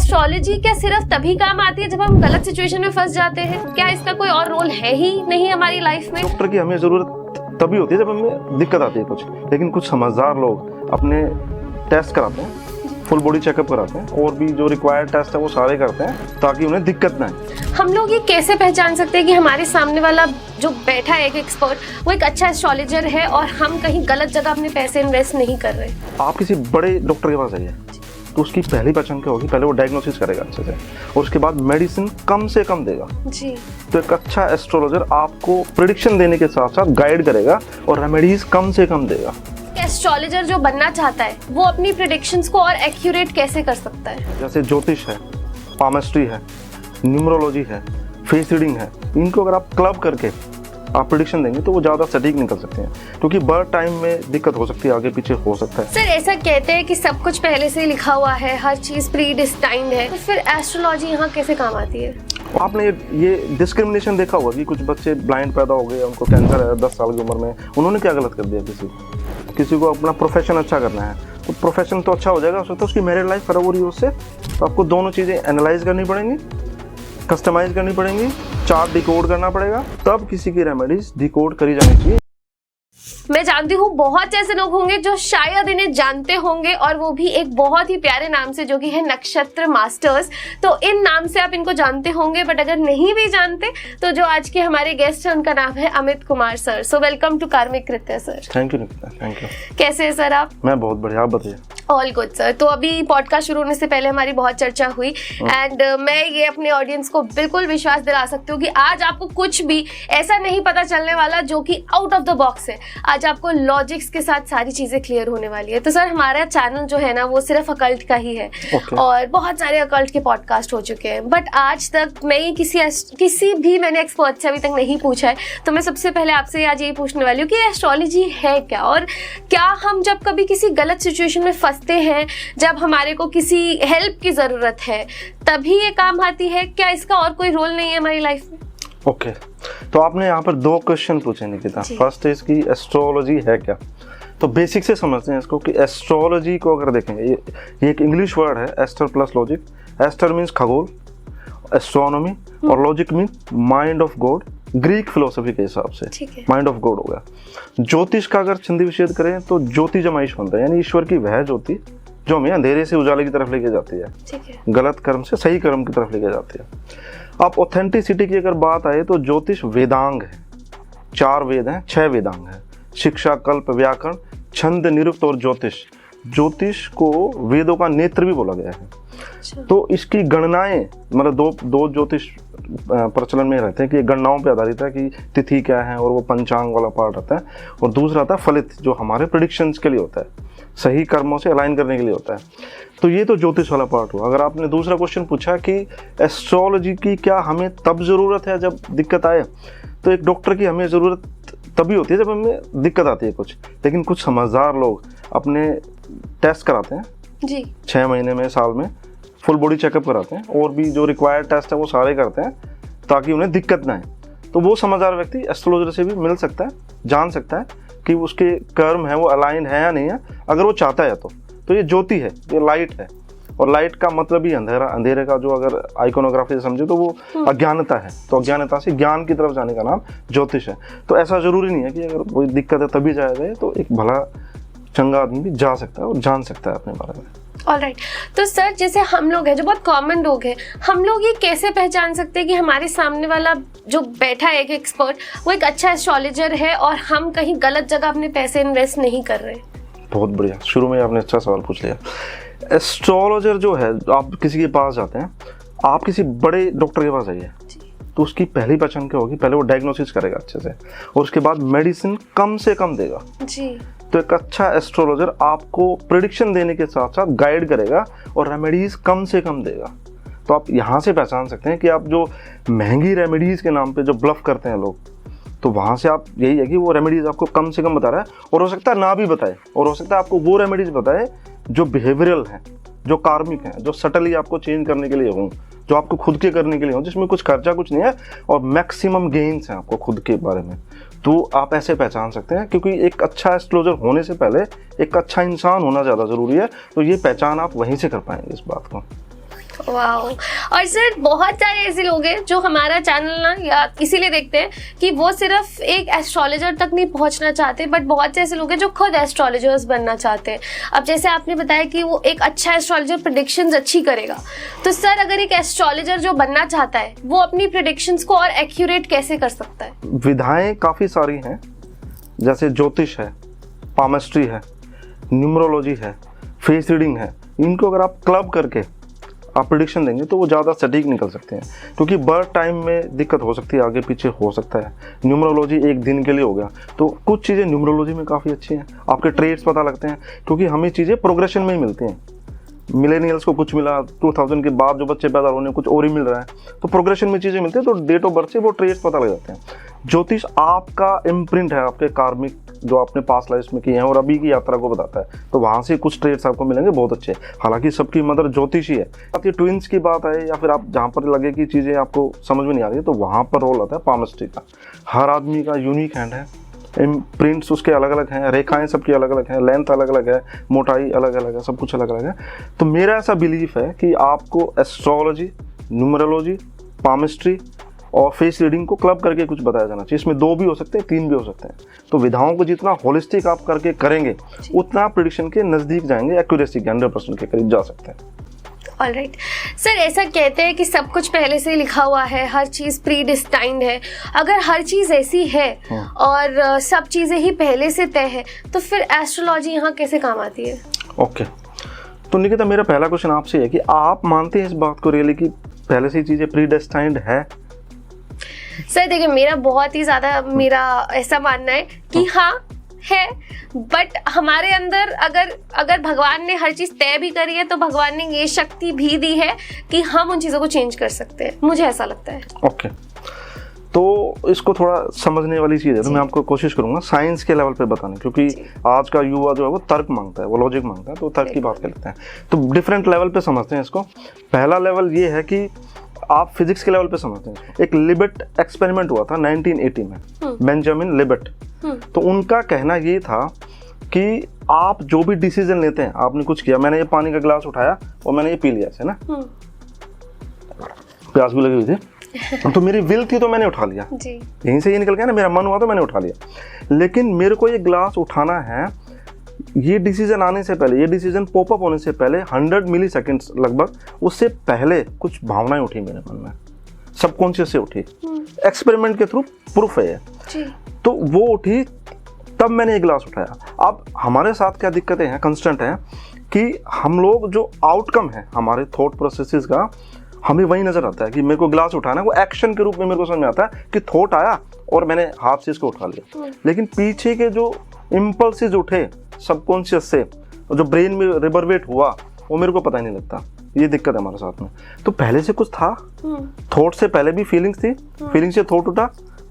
Astrology क्या सिर्फ तभी काम आती है जब हम गलत सिचुएशन में फंस जाते हैं? क्या इसका कोई और रोल है ही नहीं हमारी लाइफ में? डॉक्टर की हमें जरूरत तभी होती है जब हमें दिक्कत आती है कुछ, लेकिन कुछ समझदार लोग अपने टेस्ट कराते हैं, फुल बॉडी चेकअप कराते हैं और भी जो रिक्वायर्ड टेस्ट है वो सारे करते हैं ताकि उन्हें दिक्कत ना आए। हम लोग ये कैसे पहचान सकते हैं कि हमारे सामने वाला जो बैठा है एक एक्सपर्ट वो एक अच्छा एस्ट्रोलॉजर है और हम कहीं गलत जगह अपने पैसे इन्वेस्ट नहीं कर रहे? आप किसी बड़े डॉक्टर के पास जाइए तो उसकी पहली पहचान क्या होगी, पहले वो डायग्नोसिस करेगा अच्छे से और उसके बाद मेडिसिन कम से कम देगा जी। तो एक अच्छा एस्ट्रोलॉजर आपको प्रेडिक्शन देने के साथ साथ गाइड करेगा और रेमेडीज कम से कम देगा। एस्ट्रोलॉजर जो बनना चाहता है वो अपनी प्रेडिक्शंस को और एक्यूरेट कैसे कर सकता है? जैसे ज्योतिष है, पामिस्ट्री है, न्यूमरोलॉजी है, फेस रीडिंग है, इनको अगर आप क्लब करके आप प्रेडिक्शन देंगे तो वो ज़्यादा सटीक निकल सकते हैं, क्योंकि बर्थ टाइम में दिक्कत हो सकती है, आगे पीछे हो सकता है। सर ऐसा कहते हैं कि सब कुछ पहले से ही लिखा हुआ है, हर चीज़ प्री डिस्टाइंड है, तो फिर एस्ट्रोलॉजी यहाँ कैसे काम आती है? आपने ये डिस्क्रिमिनेशन देखा होगा कि कुछ बच्चे ब्लाइंड पैदा हो गए, उनको कैंसर है 10 साल की उम्र में, उन्होंने क्या गलत कर दिया? किसी को अपना प्रोफेशन अच्छा करना है तो प्रोफेशन तो अच्छा हो जाएगा, उससे तो उसकी मैरिड लाइफ खराब हो रही है उससे, तो आपको दोनों चीज़ें एनालाइज करनी पड़ेंगी, कस्टमाइज करनी पड़ेंगी, चार्ट डिकोड करना पड़ेगा, तब किसी की रेमेडीज डिकोड करी जानी चाहिए। मैं जानती हूँ बहुत ऐसे लोग होंगे जो शायद इन्हें जानते होंगे और वो भी एक बहुत ही प्यारे नाम से जो कि है नक्षत्र मास्टर्स। तो इन नाम से आप इनको जानते होंगे, बट अगर नहीं भी जानते तो जो आज के हमारे गेस्ट हैं उनका नाम है Amit Kumar sir. So welcome to Karmik Kritya sir. Thank you Nikita, thank you. कैसे हैं सर आप? मैं बहुत बढ़िया, आप बताइए। All good sir. तो अभी पॉडकास्ट शुरू होने से पहले हमारी बहुत चर्चा हुई एंड मैं ये अपने ऑडियंस को बिल्कुल विश्वास दिला सकती हूँ कि आज आपको कुछ भी ऐसा नहीं पता चलने वाला जो कि आउट ऑफ द बॉक्स है। आज आपको लॉजिक्स के साथ सारी चीजें क्लियर होने वाली है। तो सर हमारा चैनल जो है ना वो सिर्फ अकल्ट का ही है और बहुत सारे अकल्ट के पॉडकास्ट हो चुके हैं, बट आज तक मैं किसी भी मैंने एक्सपर्ट से अभी तक नहीं पूछा है। तो मैं सबसे पहले आपसे आज यही पूछने वाली हूँ कि एस्ट्रोलॉजी है क्या, और क्या हम जब कभी किसी गलत सिचुएशन में फंसते हैं, जब हमारे को किसी हेल्प की जरूरत है, तभी ये काम आती है? क्या इसका और कोई रोल नहीं है हमारी लाइफ में? ओके, तो आपने यहाँ पर 2 क्वेश्चन पूछे निकिता। फर्स्ट है इसकी एस्ट्रोलॉजी है क्या, तो बेसिक से समझते हैं इसको कि एस्ट्रोलॉजी को अगर देखेंगे, ये एक इंग्लिश वर्ड है, aster plus logic. Aster means खगोल, एस्ट्रोनॉमी, और logic means mind of God, Greek philosophy के हिसाब से माइंड ऑफ गॉड हो गया। ज्योतिष का अगर छंदी विच्छेद करें तो ज्योतिजमाइश बनता है, यानी ईश्वर की वह ज्योति जो हमें अंधेरे से उजाले की तरफ लेके जाती है, गलत कर्म से सही कर्म की तरफ लेके जाती है। अब ऑथेंटिसिटी की अगर बात आए तो ज्योतिष वेदांग है, 4 वेद हैं, 6 वेदांग हैं, शिक्षा, कल्प, व्याकरण, छंद, निरुक्त और ज्योतिष। ज्योतिष को वेदों का नेत्र भी बोला गया है। तो इसकी गणनाएं, मतलब दो ज्योतिष प्रचलन में रहते हैं कि गणनाओं पे आधारित है कि तिथि क्या है, और वो पंचांग वाला पार्ट आता है, और दूसरा आता है फलित जो हमारे प्रेडिक्शंस के लिए होता है, सही कर्मों से अलाइन करने के लिए होता है। तो ये तो ज्योतिष वाला पार्ट हुआ। अगर आपने दूसरा क्वेश्चन पूछा कि एस्ट्रोलॉजी की क्या हमें तब ज़रूरत है जब दिक्कत आए, तो एक डॉक्टर की हमें ज़रूरत तभी होती है जब हमें दिक्कत आती है कुछ, लेकिन कुछ समझदार लोग अपने टेस्ट कराते हैं जी, 6 महीने में, साल में फुल बॉडी चेकअप कराते हैं और भी जो रिक्वायर्ड टेस्ट है वो सारे करते हैं ताकि उन्हें दिक्कत ना आए। तो वो समझदार व्यक्ति एस्ट्रोलॉजर से भी मिल सकता है, जान सकता है कि उसके कर्म है वो अलाइन है या नहीं है, अगर वो चाहता है तो ये ज्योति है, ये लाइट है, और लाइट का मतलब ही अंधेरा, अंधेरे का जो अगर आइकोनोग्राफी से समझे तो वो अज्ञानता है, तो अज्ञानता से ज्ञान की तरफ जाने का नाम ज्योतिष है। तो ऐसा जरूरी नहीं है कि अगर कोई दिक्कत है तभी जाया जाए, तो एक भला चंगा आदमी भी जा सकता है और जान सकता है अपने बारे में। ऑलराइट, तो सर जैसे हम लोग हैं जो बहुत कॉमन लोग हैं, हम लोग ये कैसे पहचान सकते हैं कि हमारे सामने वाला जो बैठा है एक एक्सपर्ट वो एक अच्छा एस्ट्रोलॉजर है और हम कहीं गलत जगह अपने पैसे इन्वेस्ट नहीं कर रहे? बहुत बढ़िया, शुरू में आपने अच्छा सवाल पूछ लिया। एस्ट्रोलॉजर जो है, आप किसी के पास जाते हैं, आप किसी बड़े डॉक्टर के पास जाइए तो उसकी पहली पहचान क्या होगी, पहले वो डायग्नोसिस करेगा अच्छे से और उसके बाद मेडिसिन कम से कम देगा जी। तो एक अच्छा एस्ट्रोलॉजर आपको प्रेडिक्शन देने के साथ साथ गाइड करेगा और रेमेडीज कम से कम देगा। तो आप यहाँ से पहचान सकते हैं कि आप जो महंगी रेमेडीज के नाम पे जो ब्लफ करते हैं लोग, तो वहाँ से आप यही है कि वो रेमेडीज आपको कम से कम बता रहा है, और हो सकता है ना भी बताए, और हो सकता है आपको वो रेमेडीज बताए जो बिहेवियरल हैं, जो कार्मिक हैं, जो सटली आपको चेंज करने के लिए हों, जो आपको खुद के करने के लिए हों, जिसमें कुछ खर्चा कुछ नहीं है और मैक्सिमम गेन्स हैं आपको खुद के बारे में। तो आप ऐसे पहचान सकते हैं, क्योंकि एक अच्छा एस्ट्रोलॉजर होने से पहले एक अच्छा इंसान होना ज़्यादा ज़रूरी है। तो ये पहचान आप वहीं से कर पाएंगे इस बात को। वाओ। और सर बहुत सारे ऐसे लोग हैं जो हमारा चैनल ना या इसीलिए देखते हैं कि वो सिर्फ एक एस्ट्रोलॉजर तक नहीं पहुंचना चाहते, बट बहुत से ऐसे लोग हैं जो खुद एस्ट्रोलॉजर्स बनना चाहते हैं। अब जैसे आपने बताया कि वो एक अच्छा एस्ट्रोलॉजर प्रेडिक्शंस अच्छी करेगा, तो सर अगर एक एस्ट्रोलॉजर जो बनना चाहता है वो अपनी प्रेडिक्शंस को और एक्यूरेट कैसे कर सकता है? विधाएं काफ़ी सारी हैं, जैसे ज्योतिष है, पामिस्ट्री है, न्यूमरोलॉजी है, फेस रीडिंग है। इनको अगर आप क्लब करके आप प्रिडिक्शन देंगे तो वो ज़्यादा सटीक निकल सकते हैं, क्योंकि बर्थ टाइम में दिक्कत हो सकती है, आगे पीछे हो सकता है। न्यूमरोलॉजी एक दिन के लिए हो गया, तो कुछ चीज़ें न्यूमरोलॉजी में काफ़ी अच्छी हैं, आपके ट्रेड्स पता लगते हैं, क्योंकि हमें चीज़ें प्रोग्रेशन में ही मिलती हैं। मिलेनियल्स को कुछ मिला, 2000 के बाद जो बच्चे पैदा होने कुछ और ही मिल रहा है, तो प्रोग्रेशन में चीज़ें मिलती हैं, तो डेट ऑफ बर्थ से वो ट्रेड्स पता लग जाते हैं। ज्योतिष आपका इम्प्रिंट है, आपके कार्मिक जो आपने पास लाइफ में किए हैं और अभी की यात्रा को बताता है, तो वहाँ से कुछ ट्रेड्स आपको मिलेंगे बहुत अच्छे। हालांकि सबकी मदर ज्योतिष ही है। आपकी ट्विंस की बात है या फिर आप जहाँ पर लगे कि चीज़ें आपको समझ में नहीं आ रही है, तो वहाँ पर रोल आता है पामिस्ट्री का। हर आदमी का यूनिक हैंड है, प्रिंट्स उसके अलग अलग हैं, रेखाएं सबकी अलग अलग हैं, लेंथ अलग अलग है, मोटाई अलग अलग है, सब कुछ अलग अलग है। तो मेरा ऐसा बिलीफ है कि आपको एस्ट्रोलॉजी, न्यूमरोलॉजी, पामिस्ट्री और फेस रीडिंग को क्लब करके कुछ बताया जाना चाहिए। इसमें 2 भी हो सकते हैं, 3 भी हो सकते हैं। तो विधाओं को जितना होलिस्टिक आप करके करेंगे उतना आप प्रेडिक्शन के नज़दीक जाएंगे, एक्यूरेसी के 100% के करीब जा सकते हैं। ऑलराइट सर, ऐसा कहते हैं कि सब कुछ पहले से लिखा हुआ है, हर चीज़ प्री डिस्टाइंड है। अगर हर चीज़ ऐसी है और सब चीज़ें ही पहले से तय है, तो फिर एस्ट्रोलॉजी यहाँ कैसे काम आती है? ओके, तो निकिता मेरा पहला क्वेश्चन आपसे है कि आप मानते हैं इस बात को रियली कि पहले से ही चीज़ें प्री डिस्टाइंड है? सर देखिए, मेरा बहुत ही ज़्यादा मेरा ऐसा मानना है कि हाँ है, बट हमारे अंदर अगर भगवान ने हर चीज़ तय भी करी है, तो भगवान ने ये शक्ति भी दी है कि हम उन चीज़ों को चेंज कर सकते हैं। मुझे ऐसा लगता है। ओके, तो इसको थोड़ा समझने वाली चीज़ है, तो मैं आपको कोशिश करूंगा साइंस के लेवल पे बताने, क्योंकि आज का युवा जो है वो तर्क मांगता है, वो लॉजिक मांगता है, तो तर्क की बात कर लेते हैं। तो डिफरेंट लेवल पे समझते हैं इसको। पहला लेवल ये है कि आप फिजिक्स के लेवल पे समझते हैं। एक लिबेट एक्सपेरिमेंट हुआ था 1980 में, बेंजामिन लिबेट। तो उनका कहना ये था कि आप जो भी डिसीजन लेते हैं, आपने कुछ किया, मैंने ये पानी का गिलास उठाया और मैंने ये पी लिया, ऐसे ना, प्यास भी लगी हुई थी, तो मेरी विल थी तो मैंने उठा लिया, यहीं से ये निकल गया ना, मेरा मन हुआ तो मैंने उठा लिया। लेकिन मेरे को ये गिलास उठाना है, ये डिसीजन आने से पहले, ये डिसीजन पॉप अप होने से पहले 100 मिली सेकेंड्स लगभग, उससे पहले कुछ भावनाएं उठी मेरे मन में, सबकॉन्शियस से उठी। एक्सपेरिमेंट के थ्रू प्रूफ है ये। तो वो उठी, तब मैंने ये गिलास उठाया। अब हमारे साथ क्या दिक्कतें हैं, कंस्टेंट हैं, कि हम लोग जो आउटकम है हमारे थॉट प्रोसेसेस का, हमें वही नजर आता है कि मेरे को गिलास उठाना है, वो एक्शन के रूप में मेरे को समझ में आता है कि थॉट आया और मैंने हाथ से इसको उठा लिया। लेकिन पीछे के जो इम्पल्सेस उठे सबकॉन्शियस से, जो ब्रेन में रिवर्बरेट हुआ, वो मेरे को पता ही नहीं लगता। ये दिक्कत है हमारे साथ में। तो पहले से कुछ था, थॉट से पहले भी फीलिंग्स थी, फीलिंग से थॉट उठा,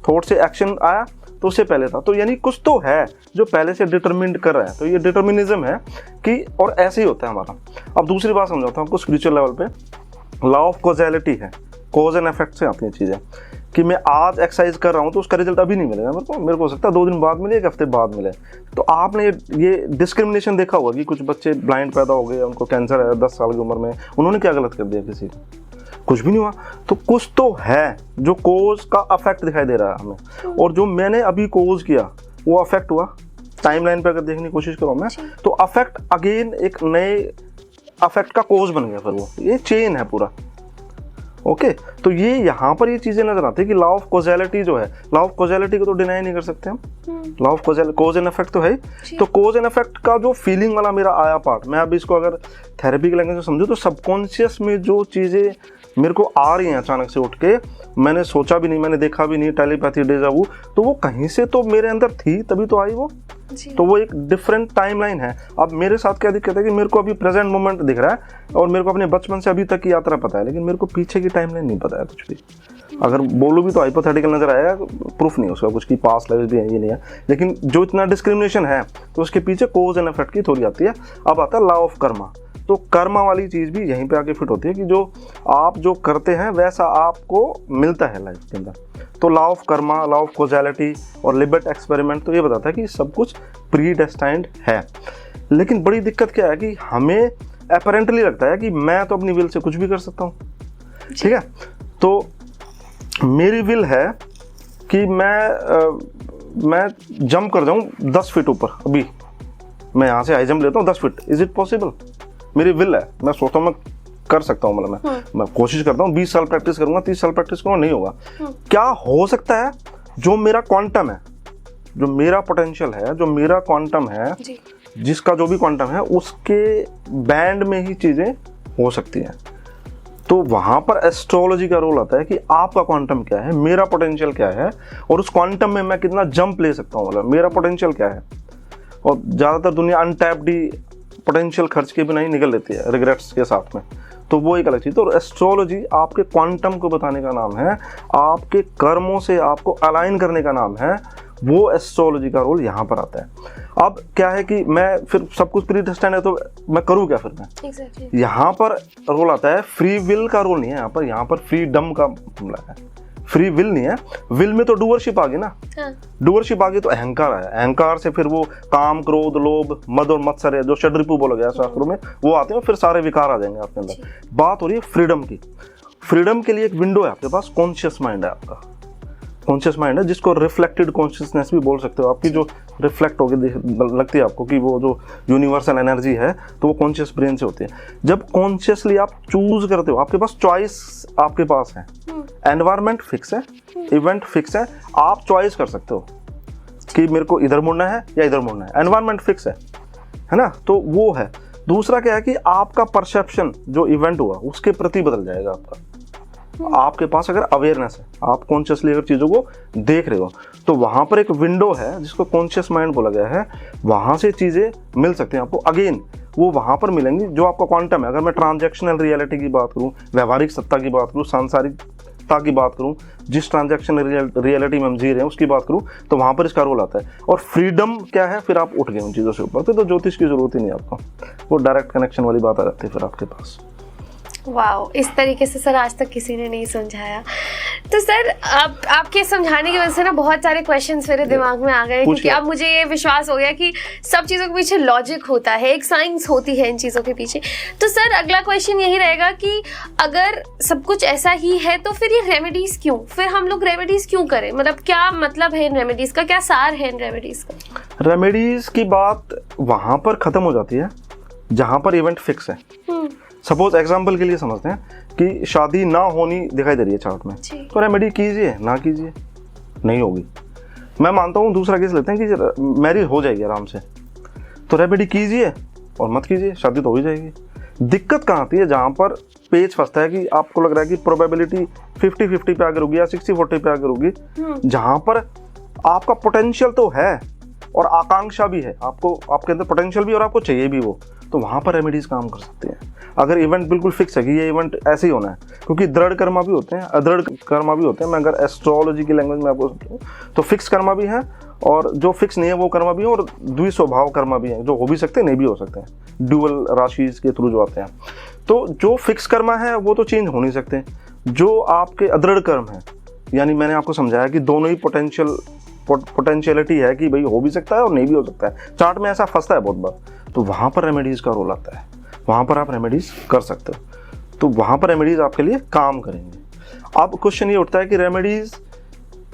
थॉट से एक्शन आया, तो उससे पहले था। तो यानी कुछ तो है जो पहले से डिटरमिन्ड कर रहा है। तो ये डिटर्मिनिज्म है कि, और ऐसे ही होता है हमारा। अब दूसरी बात समझाता हूँ आपको, स्पिरिचुअल लेवल पे लॉ ऑफ कॉजेलिटी है, कॉज एंड इफेक्ट से आती है चीज़ें, कि मैं आज एक्सरसाइज कर रहा हूँ तो उसका रिजल्ट अभी नहीं मिलेगा मेरे को हो सकता है 2 दिन बाद मिले, 1 हफ्ते बाद मिले। तो आपने ये डिस्क्रिमिनेशन देखा होगा कि कुछ बच्चे ब्लाइंड पैदा हो गए, उनको कैंसर है 10 साल की उम्र में, उन्होंने क्या गलत कर दिया किसी को? कुछ भी नहीं हुआ। तो कुछ तो है जो कोज का अफेक्ट दिखाई दे रहा है हमें, और जो मैंने अभी कोज किया वो अफेक्ट हुआ। टाइमलाइन पे अगर देखने की कोशिश करूँ मैं, तो अफेक्ट अगेन एक नए अफेक्ट का कोज बन गया, फिर वो ये चेन है पूरा। ओके, तो ये यहाँ पर ये चीजें नजर आती है कि लॉ ऑफ कॉजेलिटी जो है, लॉ ऑफ कॉजेलिटी को तो डिनाई नहीं कर सकते हम। Law of cause and effect तो है। तो कॉज एंड इफेक्ट का जो फीलिंग वाला मेरा आया पार्ट, मैं अब इसको अगर थेरेपी की लैंग्वेज में समझूं, तो सबकॉन्शियस में जो चीजें मेरे को आ रही हैं अचानक से उठ के, मैंने सोचा भी नहीं, मैंने देखा भी नहीं, टेलीपैथी, डेजा वू, तो वो कहीं से तो मेरे अंदर थी, तभी तो आई वो। तो वो एक डिफरेंट टाइमलाइन है। अब मेरे साथ क्या दिक्कत है कि मेरे को अभी प्रेजेंट मोमेंट दिख रहा है और मेरे को अपने बचपन से अभी तक की यात्रा पता है, लेकिन मेरे को पीछे की टाइमलाइन नहीं पता है कुछ भी। अगर बोलूँ भी तो हाइपोथेटिकल नजर आएगा, प्रूफ नहीं उसका कुछ की पास्ट लाइफ भी है, ये नहीं है। लेकिन जो इतना डिस्क्रिमिनेशन है, तो उसके पीछे कोज एंड इफेक्ट की थोड़ी आती है। अब आता है लॉ ऑफ कर्मा। तो कर्मा वाली चीज़ भी यहीं पे आके फिट होती है कि जो आप जो करते हैं वैसा आपको मिलता है लाइफ के अंदर। तो law of Karma, law of causality और लिबर्ट एक्सपेरिमेंट तो ये बताता है कि सब कुछ प्री डेस्टाइंड है। लेकिन बड़ी दिक्कत क्या है कि हमें अपेरेंटली लगता है कि मैं तो अपनी विल से कुछ भी कर सकता हूँ, ठीक है। तो मेरी विल है कि मैं जंप कर जाऊँ 10 फीट ऊपर, अभी मैं यहाँ से हाई जंप लेता हूँ 10 फीट, इज इट पॉसिबल? मेरी विल है, मैं सोचता हूँ मैं कर सकता हूँ, मतलब मैं कोशिश करता हूँ, 20 साल प्रैक्टिस करूंगा, 30 साल प्रैक्टिस करूंगा, नहीं होगा। क्या हो सकता है? जो मेरा क्वांटम है, जो मेरा पोटेंशियल है, जो मेरा क्वांटम है, जिसका जो भी क्वांटम है, उसके बैंड में ही चीजें हो सकती हैं। तो वहां पर एस्ट्रोलॉजी का रोल आता है कि आपका क्वांटम क्या है, मेरा पोटेंशियल क्या है, और उस क्वांटम में मैं कितना जंप ले सकता हूँ, मतलब मेरा पोटेंशियल क्या है। और ज्यादातर दुनिया अनटैप्ड ही पोटेंशियल खर्च के बिना ही निकल लेती है रिग्रेट्स के साथ में, तो वो एक अलग चीज़। तो एस्ट्रोलॉजी आपके क्वांटम को बताने का नाम है, आपके कर्मों से आपको अलाइन करने का नाम है, वो एस्ट्रोलॉजी का रोल यहाँ पर आता है। अब क्या है कि मैं फिर सब कुछ प्री डेस्टाइन्ड है, तो मैं करूँ क्या फिर मैं? exactly. यहाँ पर रोल आता है, फ्री विल का रोल नहीं है यहाँ पर फ्रीडम का मामला है। फ्री विल नहीं है, विल में तो डूअरशिप आ गई ना, डूअरशिप आ गई तो अहंकार आया, अहंकार से फिर वो काम, क्रोध, लोभ, मद और मत्सर, जो षड्रिपु बोला गया शास्त्रों में, वो आते हैं, फिर सारे विकार आ जाएंगे आपके अंदर। बात हो रही है फ्रीडम की। फ्रीडम के लिए एक विंडो है आपके पास, कॉन्शियस माइंड है आपका, कॉन्शियस माइंड है, जिसको रिफ्लेक्टेड कॉन्शियसनेस भी बोल सकते हो। आपकी जो रिफ्लेक्ट होगी लगती है आपको कि वो जो यूनिवर्सल एनर्जी है, तो वो कॉन्शियस ब्रेन से होती है। जब कॉन्शियसली आप चूज करते हो, आपके पास चॉइस आपके पास है, एनवायरनमेंट फिक्स है, इवेंट फिक्स है, आप चॉइस कर सकते हो कि मेरे को इधर मुड़ना है या इधर मुड़ना है, एनवायरनमेंट फिक्स है ना। तो वो है। दूसरा क्या है कि आपका परसेप्शन जो इवेंट हुआ उसके प्रति बदल जाएगा आपका। आपके पास अगर अवेयरनेस है, आप कॉन्शियसली अगर चीज़ों को देख रहे हो, तो वहाँ पर एक विंडो है जिसको कॉन्शियस माइंड बोला गया है, वहाँ से चीज़ें मिल सकती हैं आपको। अगेन वो वहाँ पर मिलेंगी जो आपका क्वांटम है। अगर मैं ट्रांजैक्शनल रियलिटी की बात करूँ, व्यवहारिक सत्ता की बात करूँ, सांसारिकता की बात करूँ, जिस ट्रांजैक्शनल रियलिटी में हम जी रहे हैं उसकी बात करूँ, तो वहाँ पर इसका रोल आता है। और फ्रीडम क्या है, फिर आप उठ गए उन चीज़ों से ऊपर, तो ज्योतिष की जरूरत ही नहीं आपको, वो डायरेक्ट कनेक्शन वाली बात आ जाती है फिर आपके पास। वाओ, इस तरीके से सर आज तक किसी ने नहीं समझाया। तो सर आपके समझाने की वजह से ना बहुत सारे क्वेश्चंस मेरे दिमाग में आ गए, क्योंकि अब मुझे ये विश्वास हो गया कि सब चीज़ों के पीछे लॉजिक होता है, एक साइंस होती है इन चीज़ों के पीछे। तो सर अगला क्वेश्चन यही रहेगा कि अगर सब कुछ ऐसा ही है तो फिर ये रेमेडीज क्यों, फिर हम लोग रेमेडीज क्यों करें, मतलब क्या मतलब है इन रेमेडीज का, क्या सार है इन रेमेडीज का? रेमेडीज की बात वहां पर खत्म हो जाती है जहां पर इवेंट फिक्स है। सपोज एग्जाम्पल के लिए समझते हैं कि शादी ना होनी दिखाई दे रही है चार्ट में, तो रेमेडी कीजिए ना कीजिए, नहीं होगी। मैं मानता हूँ दूसरा केस लेते हैं कि मैरिज हो जाएगी आराम से, तो रेमेडी कीजिए और मत कीजिए, शादी तो हो ही जाएगी। दिक्कत कहाँ आती है, जहाँ पर पेच फंसता है कि आपको लग रहा है कि प्रोबेबिलिटी 50-50 पे आगे होगी या 60-40 पे आगे होगी, जहाँ पर आपका पोटेंशियल तो है और आकांक्षा भी है, आपको आपके अंदर पोटेंशियल भी और आपको चाहिए भी वो, तो वहाँ पर रेमेडीज काम कर सकते हैं। अगर इवेंट बिल्कुल फिक्स है कि ये इवेंट ऐसे ही होना है, क्योंकि दृढ़ कर्मा भी होते हैं, अदृढ़ कर्मा भी होते हैं। मैं अगर एस्ट्रोलॉजी की लैंग्वेज में आपको समझाऊं तो फिक्स कर्मा भी है और जो फिक्स नहीं है वो कर्मा भी है, और द्विस्वभाव कर्मा भी है, जो हो भी सकते हैं नहीं भी हो सकते हैं, ड्यूअल राशि के थ्रू जो आते हैं। तो जो फिक्स कर्मा है वो तो चेंज हो नहीं सकते। जो आपके अदृढ़ कर्म है, यानी मैंने आपको समझाया कि दोनों ही पोटेंशियलिटी है कि भाई हो भी सकता है और नहीं भी हो सकता है, चार्ट में ऐसा फंसता है बहुत बार, तो वहाँ पर रेमेडीज़ का रोल आता है, वहाँ पर आप रेमेडीज़ कर सकते हो, तो वहाँ पर रेमेडीज़ आपके लिए काम करेंगे। अब क्वेश्चन ये उठता है कि रेमेडीज़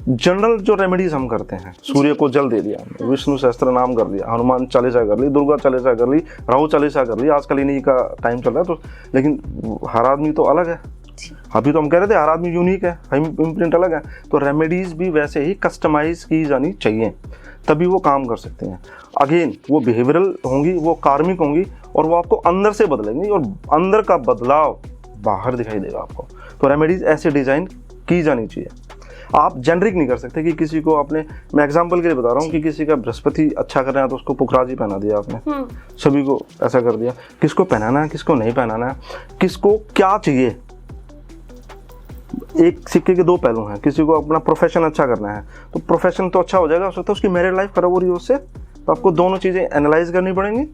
जनरल जो रेमेडीज़ हम करते हैं, सूर्य को जल दे दिया, विष्णु सहस्त्र नाम कर दिया, हनुमान चालीसा कर ली, दुर्गा चालीसा कर ली, राहु चालीसा कर ली, आजकल इन्हीं का टाइम चल रहा है, तो लेकिन हर आदमी तो अलग है। अभी तो हम कह रहे थे हर आदमी यूनिक है, इम्प्रिंट अलग है, तो रेमेडीज भी वैसे ही कस्टमाइज की जानी चाहिए, तभी वो काम कर सकते हैं। अगेन वो बिहेवियरल होंगी, वो कार्मिक होंगी, और वो आपको अंदर से बदलेंगी, और अंदर का बदलाव बाहर दिखाई देगा आपको। तो रेमेडीज ऐसे डिजाइन की जानी चाहिए। आप जेनरिक नहीं कर सकते कि किसी को आपने, मैं एग्जांपल के लिए बता रहा हूँ कि किसी का बृहस्पति अच्छा कर रहे हैं तो उसको पुखराजी पहना दिया आपने, सभी को ऐसा कर दिया। किसको पहनाना है, किसको नहीं पहनाना है, किसको क्या चाहिए, एक सिक्के के दो पहलू हैं। किसी को अपना प्रोफेशन अच्छा करना है तो प्रोफेशन तो अच्छा हो जाएगा, हो सकता है उसकी मैरिड लाइफ खराब हो रही है उससे, तो आपको दोनों चीज़ें एनालाइज करनी पड़ेंगी,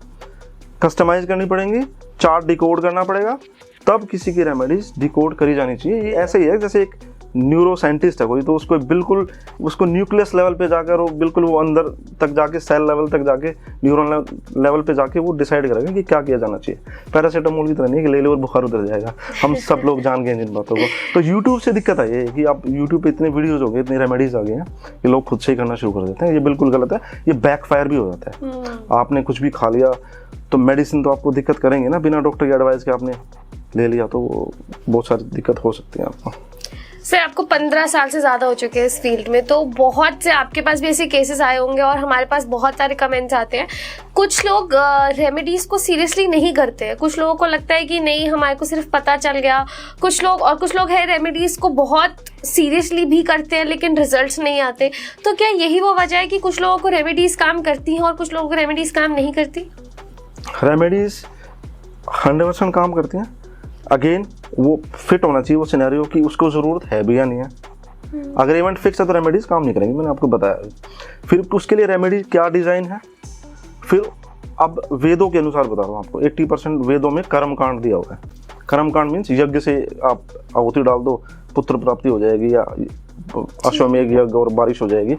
कस्टमाइज करनी पड़ेंगी, चार्ट डिकोड करना पड़ेगा, तब किसी की रेमेडीज डिकोड करी जानी चाहिए। ये ऐसे ही है जैसे एक न्यूरो साइंटिस्ट है कोई, तो उसको बिल्कुल उसको न्यूक्लियस लेवल पे जाकर वो बिल्कुल वो अंदर तक जाके सेल लेवल तक जाके न्यूरॉन लेवल पे जाके वो डिसाइड करेगा कि क्या किया जाना चाहिए। पैरासीटामोल की तरह नहीं कि ले लो और बुखार उतर जाएगा, हम सब लोग जान गए जिन बातों को। तो यूट्यूब से दिक्कत आई है कि आप यूट्यूब पे इतने वीडियोज़ हो गए, इतनी रेमेडीज़ आ गई हैं कि लोग खुद से ही करना शुरू कर देते हैं। ये बिल्कुल गलत है, ये बैकफायर भी हो जाता है। आपने कुछ भी खा लिया तो मेडिसिन तो आपको दिक्कत करेंगे ना, बिना डॉक्टर की एडवाइस के आपने ले लिया तो बहुत सारी दिक्कत हो सकती है आपको। सर आपको 15 साल से ज़्यादा हो चुके हैं इस फील्ड में, तो बहुत से आपके पास भी ऐसे केसेस आए होंगे और हमारे पास बहुत सारे कमेंट्स आते हैं। कुछ लोग रेमेडीज़ को सीरियसली नहीं करते हैं, कुछ लोगों को लगता है कि नहीं हमारे को सिर्फ पता चल गया, कुछ लोग हैं रेमेडीज़ को बहुत सीरियसली भी करते हैं लेकिन रिजल्ट्स नहीं आते। तो क्या यही वो वजह है कि कुछ लोगों को रेमेडीज़ काम करती हैं और कुछ लोगों को रेमेडीज़ काम नहीं करती? रेमेडीज़ 100% काम करती हैं। अगेन वो फिट होना चाहिए वो सिनेरियो कि उसको ज़रूरत है भी या नहीं है। अगर इवेंट फिक्स है तो रेमेडीज़ काम नहीं करेंगी, मैंने आपको बताया। फिर उसके लिए रेमेडी क्या डिज़ाइन है, फिर अब वेदों के अनुसार बता रहा हूँ आपको। 80% वेदों में कर्म कांड दिया हुआ है। कर्म कांड मीन्स यज्ञ से आप आहुति डाल दो पुत्र प्राप्ति हो जाएगी, या अश्वमेघ यज्ञ और बारिश हो जाएगी।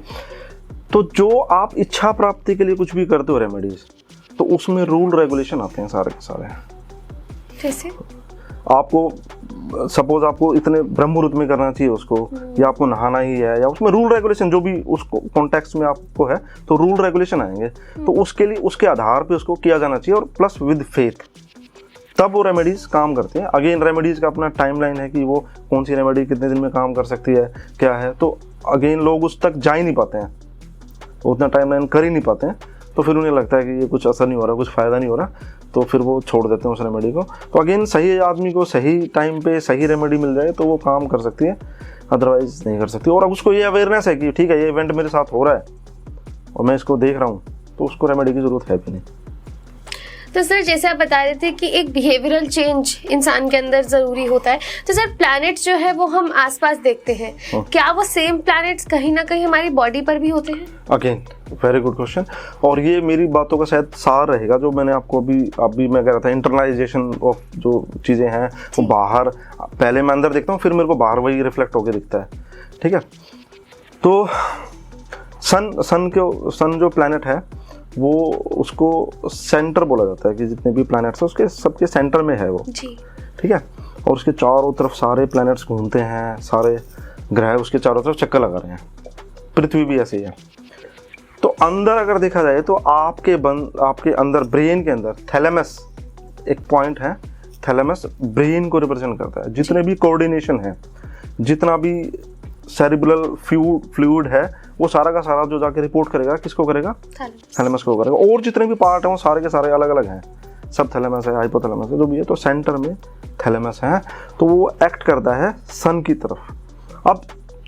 तो जो आप इच्छा प्राप्ति के लिए कुछ भी करते हो रेमेडीज़, तो उसमें रूल रेगुलेशन आते हैं सारे के सारे। जैसे आपको सपोज आपको इतने ब्रह्म मुहूर्त में करना चाहिए उसको, या आपको नहाना ही है, या उसमें रूल रेगुलेशन जो भी उसको कॉन्टेक्स्ट में आपको है, तो रूल रेगुलेशन आएंगे। तो उसके लिए उसके आधार पे उसको किया जाना चाहिए, और प्लस विद फेथ, तब वो रेमेडीज़ काम करती हैं। अगेन रेमेडीज़ का अपना टाइमलाइन है कि वो कौन सी रेमेडी कितने दिन में काम कर सकती है, क्या है। तो अगेन लोग उस तक जा ही नहीं पाते हैं, उतना टाइमलाइन कर ही नहीं पाते हैं। तो फिर उन्हें लगता है कि ये कुछ असर नहीं हो रहा, कुछ फ़ायदा नहीं हो रहा, तो फिर वो छोड़ देते हैं उस रेमेडी को। तो अगेन सही आदमी को सही टाइम पे सही रेमेडी मिल जाए तो वो काम कर सकती है, अदरवाइज नहीं कर सकती। और अब उसको ये अवेयरनेस है कि ठीक है ये इवेंट मेरे साथ हो रहा है और मैं इसको देख रहा हूँ, तो उसको रेमेडी की ज़रूरत है भी नहीं। तो सर जैसे आप बता रहे थे कि एक बिहेवियरल चेंज इंसान के अंदर ज़रूरी होता है, तो सर प्लैनेट्स जो है वो हम आसपास देखते हैं, क्या वो सेम प्लैनेट्स कहीं ना कहीं हमारी बॉडी पर भी होते हैं? अगेन वेरी गुड क्वेश्चन, और ये मेरी बातों का शायद सार रहेगा जो मैंने आपको अभी मैं कह रहा था। इंटरनलाइजेशन ऑफ जो चीज़ें हैं वो बाहर, पहले मैं अंदर देखता हूँ, फिर मेरे को बाहर वही रिफ्लेक्ट होकर दिखता है। ठीक है, तो सन जो प्लैनेट है वो उसको सेंटर बोला जाता है, कि जितने भी प्लैनेट्स हैं उसके सबके सेंटर में है वो जी। ठीक है, और उसके चारों तरफ सारे प्लैनेट्स घूमते हैं, सारे ग्रह उसके चारों तरफ चक्कर लगा रहे हैं। पृथ्वी भी ऐसे ही है। तो अंदर अगर देखा जाए तो आपके अंदर ब्रेन के अंदर थैलेमस एक पॉइंट है। थैलेमस ब्रेन को रिप्रेजेंट करता है। जितने भी कोऑर्डिनेशन है, जितना भी सेरिब्रल फ्लूइड है, वो सारा का सारा जो जाके रिपोर्ट करेगा किसको करेगा? थैलेमस को करेगा। और जितने भी पार्ट हैं वो सारे के सारे अलग अलग हैं, सब थैलेमस है, हाइपोथैलेमस है, जो भी है। तो सेंटर में थैलेमस है, तो वो एक्ट करता है सन की तरफ। अब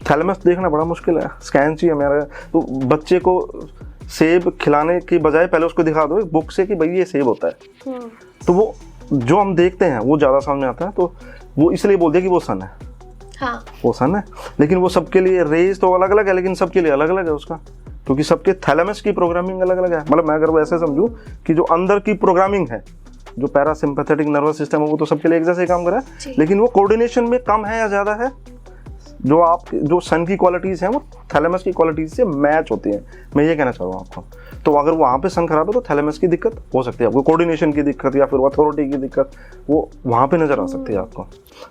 थैलेमस देखना बड़ा मुश्किल है, स्कैन चाहिए मेरा। तो बच्चे को सेब खिलाने की बजाय पहले उसको दिखा दो एक बुक से कि भाई ये सेब होता है, तो वो जो हम देखते हैं वो ज़्यादा समझ में आता है। तो वो इसलिए बोल दिया कि वो सन है। हाँ। वो सन है, लेकिन वो सबके लिए रेज तो अलग अलग है, लेकिन सबके लिए अलग अलग है उसका, क्योंकि सबके थैलेमस की प्रोग्रामिंग अलग अलग है। मतलब मैं अगर वो ऐसे समझूं कि जो अंदर की प्रोग्रामिंग है, जो पैरासिम्पैथेटिक नर्वस सिस्टम है, वो तो सबके लिए एक जैसे ही काम कर रहा है, लेकिन वो कोऑर्डिनेशन में कम है या ज़्यादा है। जो सन की क्वालिटीज़ हैं वो थैलेमस की क्वालिटीज़ से मैच होती हैं, मैं ये कहना चाह रहा हूँ आपको। तो अगर वहाँ पे सन खराब है तो थैलेमस की दिक्कत हो सकती है आपको, कोऑर्डिनेशन की दिक्कत या फिर अथॉरिटी की दिक्कत, वो वहाँ पे नज़र आ सकती है आपको।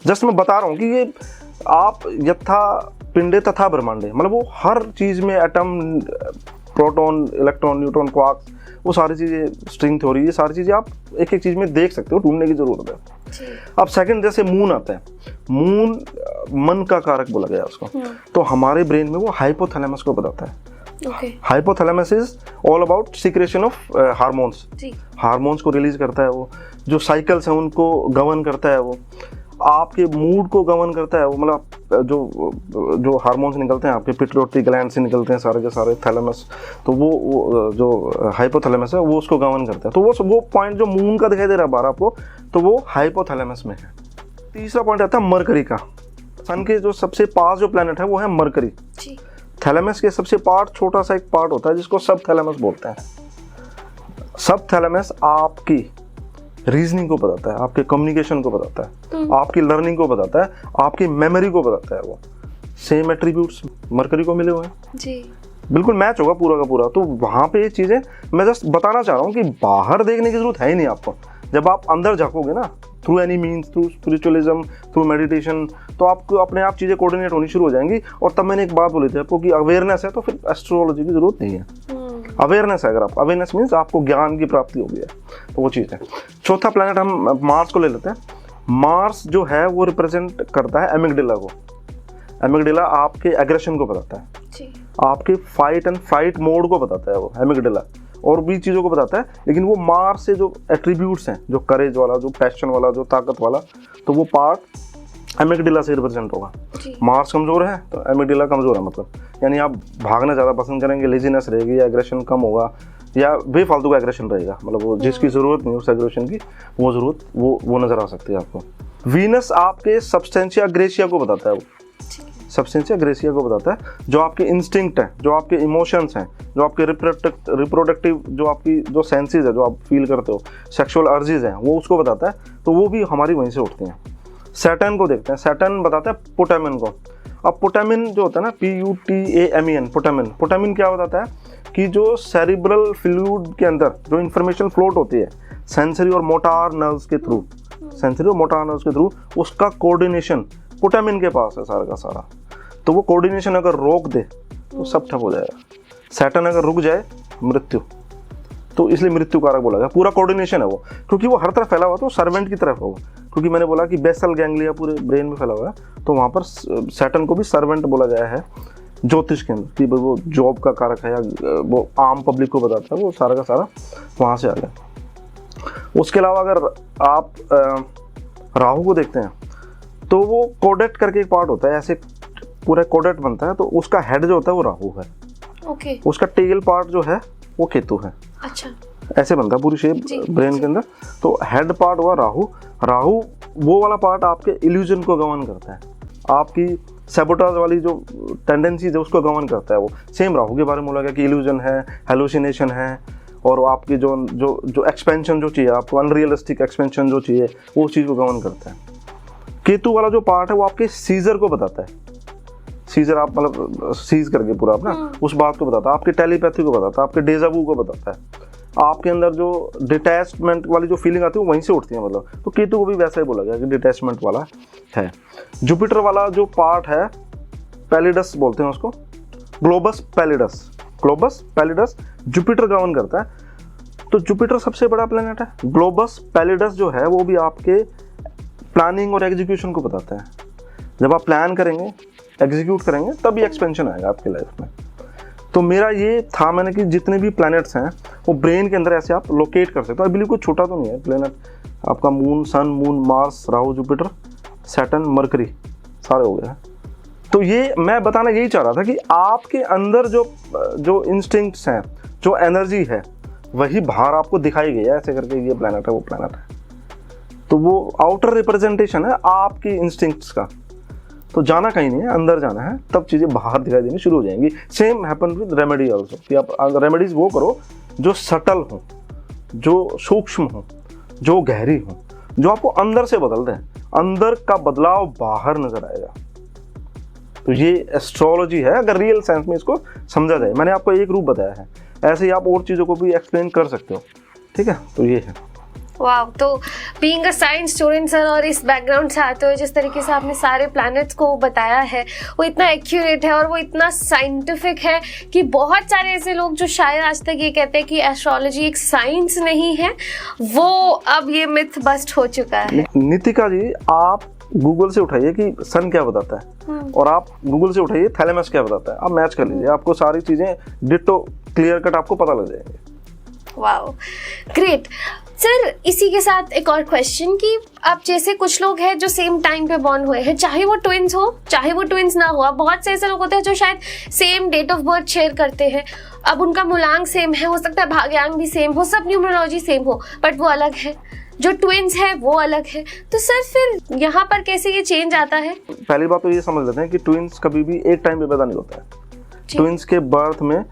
जस्ट मैं बता रहा हूँ कि ये आप यथा पिंडे तथा ब्रह्मांडे, मतलब वो हर चीज़ में atom, proton, electron, neutron, quarks, वो सारी चीज़ें, स्ट्रिंग थ्योरी, ये सारी चीज़ें आप एक एक चीज़ में देख सकते हो, ढूंढने की ज़रूरत है। अब सेकंड जैसे मून आता है, मून मन का कारक बोला गया उसको, तो हमारे ब्रेन में वो हाइपोथैलेमस को बताता है। Hypothalamus is all about secretion of hormones, hormones को रिलीज करता है वो, जो साइकिल्स हैं उनको गवर्न करता है वो, आपके मूड को गवर्न करता है वो। मतलब जो हार्मोन्स निकलते हैं आपके पिट्यूटरी ग्लैंड से निकलते हैं सारे के सारे थैलेमस, तो वो जो हाइपोथैलेमस है वो उसको गवर्न करता है। तो वो पॉइंट जो मून का दिखाई दे रहा है बाहर आपको, तो वो हाइपोथैलेमस में है। तीसरा पॉइंट आता है मरकरी का। सन के जो सबसे पास जो प्लैनेट है वो है मरकरी। थैलेमस के सबसे छोटा सा एक पार्ट होता है जिसको सब थैलेमस बोलते हैं। सब थैलेमस आपकी रीजनिंग को बताता है, आपके कम्युनिकेशन को बताता है, आपकी लर्निंग को बताता है, आपकी मेमोरी को बताता है वो। सेम एट्रीब्यूट्स मरकरी को मिले हुए हैं, जी बिल्कुल मैच होगा पूरा का पूरा। तो वहाँ पे ये चीज़ें मैं जस्ट बताना चाह रहा हूँ कि बाहर देखने की जरूरत है ही नहीं आपको। जब आप अंदर झाँकोगे ना, through any means, through spiritualism, through meditation, तो आपको अपने आप चीज़ें कोऑर्डिनेट होनी शुरू हो जाएंगी। और तब मैंने एक बात बोली थी आपको कि अवेयरनेस है तो फिर एस्ट्रोलॉजी की जरूरत नहीं है। अवेयरनेस है, अगर आप अवेयरनेस मीन्स आपको ज्ञान की प्राप्ति हो गई है, तो वो चीज़ है। चौथा प्लैनेट हम मार्स को ले लेते हैं। मार्स जो है वो रिप्रेजेंट करता है एमिगडाला को। एमिगडाला आपके एग्रेशन को बताता है, जी आपके फाइट एंड फ्लाइट मोड को बताता है वो एमिगडाला, और भी चीज़ों को बताता है। लेकिन वो मार्स से जो एट्रीब्यूट्स हैं, जो करेज वाला, जो पैशन वाला, जो ताकत वाला, तो वो पार्ट एमिगडाला से रिप्रेजेंट होगा। मार्स कमज़ोर है तो एमिगडाला कमज़ोर है, मतलब यानी आप भागना ज़्यादा पसंद करेंगे, लेजीनेस रहेगी, या एग्रेशन कम होगा, या बेफालतू का एग्रेशन रहेगा, मतलब वो जिसकी ज़रूरत नहीं उस एग्रेशन की वो ज़रूरत वो नज़र आ सकती है आपको। वीनस आपके सब्सटेंशिया ग्रेसिया को बताता है, वो सब्सटेंशिया ग्रेसिया को बताता है जो आपके इंस्टिंक्ट हैं, जो आपके इमोशंस हैं, जो आपके रिप्रोडक्टिव जो आपकी जो सेंसेस है, जो आप फील करते हो, सेक्सुअल अर्जेज हैं, वो उसको बताता है। तो वो भी हमारी वहीं से उठती हैं। सैटर्न को देखते हैं। सैटर्न बताता है पोटामिन को। अब पोटामिन जो होता है ना, PUTAMIN, पोटामिन क्या बताता है कि जो सेरिब्रल फ्लूइड के अंदर जो इन्फॉर्मेशन फ्लोट होती है सेंसरी और मोटार नर्व्स के थ्रू, सेंसरी और मोटार नर्व्स के थ्रू, उसका कोऑर्डिनेशन पोटामिन के पास है सारा का सारा। तो वो कोऑर्डिनेशन अगर रोक दे तो सब ठप हो जाएगा। सैटर्न अगर रुक जाए, मृत्यु, तो इसलिए मृत्यु कारक बोला गया। पूरा कोऑर्डिनेशन है वो, क्योंकि वो हर तरफ फैला हुआ, तो सर्वेंट की तरफ है वो। क्योंकि मैंने बोला कि बेसल गैंग्लिया पूरे ब्रेन में फैला हुआ है, तो वहाँ पर सैटर्न को भी सर्वेंट बोला गया है ज्योतिष के अंदर, कि वो जॉब का कारक है, या वो आम पब्लिक को बताता है, वो सारा का सारा वहाँ से आ गया। उसके अलावा अगर आप राहु को देखते हैं, तो वो कोडेट करके एक पार्ट होता है, ऐसे पूरा कोडेट बनता है, तो उसका हेड जो होता है वो राहु है। ओके। उसका टेल पार्ट जो है वो केतु है। अच्छा। ऐसे बनता है पूरी शेप ब्रेन के अंदर। तो हेड पार्ट हुआ राहु। राहु वो वाला पार्ट आपके इल्यूजन को गवर्न करता है, आपकी सैबोटाज वाली जो टेंडेंसीज है उसको गवर्न करता है वो। सेम राहु के बारे में बोला गया कि इल्यूजन है, हेलुसिनेशन है, और आपकी जो जो जो एक्सपेंशन जो चाहिए आपको, अनरियलिस्टिक एक्सपेंशन जो चाहिए, वो उस चीज़ को गवर्न करता है। केतु वाला जो पार्ट है वो आपके सीजर को बताता है। सीजर आप मतलब सीज करके पूरा अपना उस बात को बताता है, आपके टेलीपैथी को बताता है, आपके डेजावू को बताता है, आपके अंदर जो डिटैचमेंट वाली जो फीलिंग आती है वो वहीं से उठती है, मतलब। तो केतु को भी वैसा ही बोला गया कि डिटैचमेंट वाला है। जुपिटर वाला जो पार्ट है, पैलिडस बोलते हैं उसको, ग्लोबस पैलिडस जुपिटर गवर्न करता है। तो जुपिटर सबसे बड़ा प्लैनेट है। ग्लोबस पैलिडस जो है वो भी आपके प्लानिंग और एग्जीक्यूशन को बताता है। जब आप प्लान करेंगे, एग्जीक्यूट करेंगे, तभी एक्सपेंशन आएगा आपकी लाइफ में। तो मेरा ये था, मैंने कि जितने भी प्लैनेट्स हैं वो ब्रेन के अंदर ऐसे आप लोकेट कर सकते हो। बिल्कुल कोई छोटा तो नहीं है प्लैनेट आपका। Moon, sun, moon, Mars, Rahu, Jupiter, Saturn, Mercury, सारे हो गए हैं। तो ये मैं बताना यही चाह रहा था कि आपके अंदर जो इंस्टिंक्ट्स हैं, जो एनर्जी है, वही बाहर आपको दिखाई गई है ऐसे करके, ये प्लैनेट है, वो प्लैनेट है। तो वो आउटर रिप्रेजेंटेशन है आपकी इंस्टिंक्ट्स का। तो जाना कहीं नहीं है, अंदर जाना है, तब चीज़ें बाहर दिखाई देनी शुरू हो जाएंगी। Same happen with remedy also, कि आप रेमेडीज वो करो जो सटल हो, जो सूक्ष्म हो, जो गहरी हो, जो आपको अंदर से बदल दें। अंदर का बदलाव बाहर नजर आएगा। तो ये एस्ट्रोलॉजी है अगर रियल सेंस में इसको समझा जाए। मैंने आपको एक रूप बताया है, ऐसे ही आप और चीज़ों को भी एक्सप्लेन कर सकते हो, ठीक है। तो ये है। वाह, तो being a science student sir, और इस बैकग्राउंड से आते हुए जिस तरीके से आपने सारे प्लैनेट्स को बताया है, वो इतना एक्यूरेट है और वो इतना साइंटिफिक है कि बहुत सारे ऐसे लोग जो शायद आज तक ये कहते हैं कि एस्ट्रोलॉजी एक साइंस नहीं है, वो अब ये मिथ बस्ट हो चुका है। नितिका जी, आप गूगल से उठाइए कि सन क्या बताता है, और आप गूगल से उठाइए थैलेमस क्या बताता है, आप मैच कर लीजिए, आपको सारी चीज़ें डिट्टो क्लियर कट आपको पता लग जाएंगे। Wow, great sir. इसी के साथ एक और क्वेश्चन कि अब जैसे कुछ लोग हैं जो सेम टाइम पे बॉर्न हुए हैं, चाहे वो ट्विंस हो चाहे वो ट्विंस ना हो, बहुत से ऐसे लोग होते हैं जो शायद same date of birth share करते हैं, अब उनका मूलांक सेम है, हो सकता है भाग्यांक भी सेम हो, सब न्यूमरोलॉजी सेम हो, बट वो अलग है। जो ट्विंस है वो अलग है। तो सर फिर यहाँ पर कैसे ये चेंज आता है? पहली बात तो ये समझ लेते हैं कि ट्विंस कभी भी एक टाइम पे पैदा नहीं होता है। ट्विंस के बर्थ में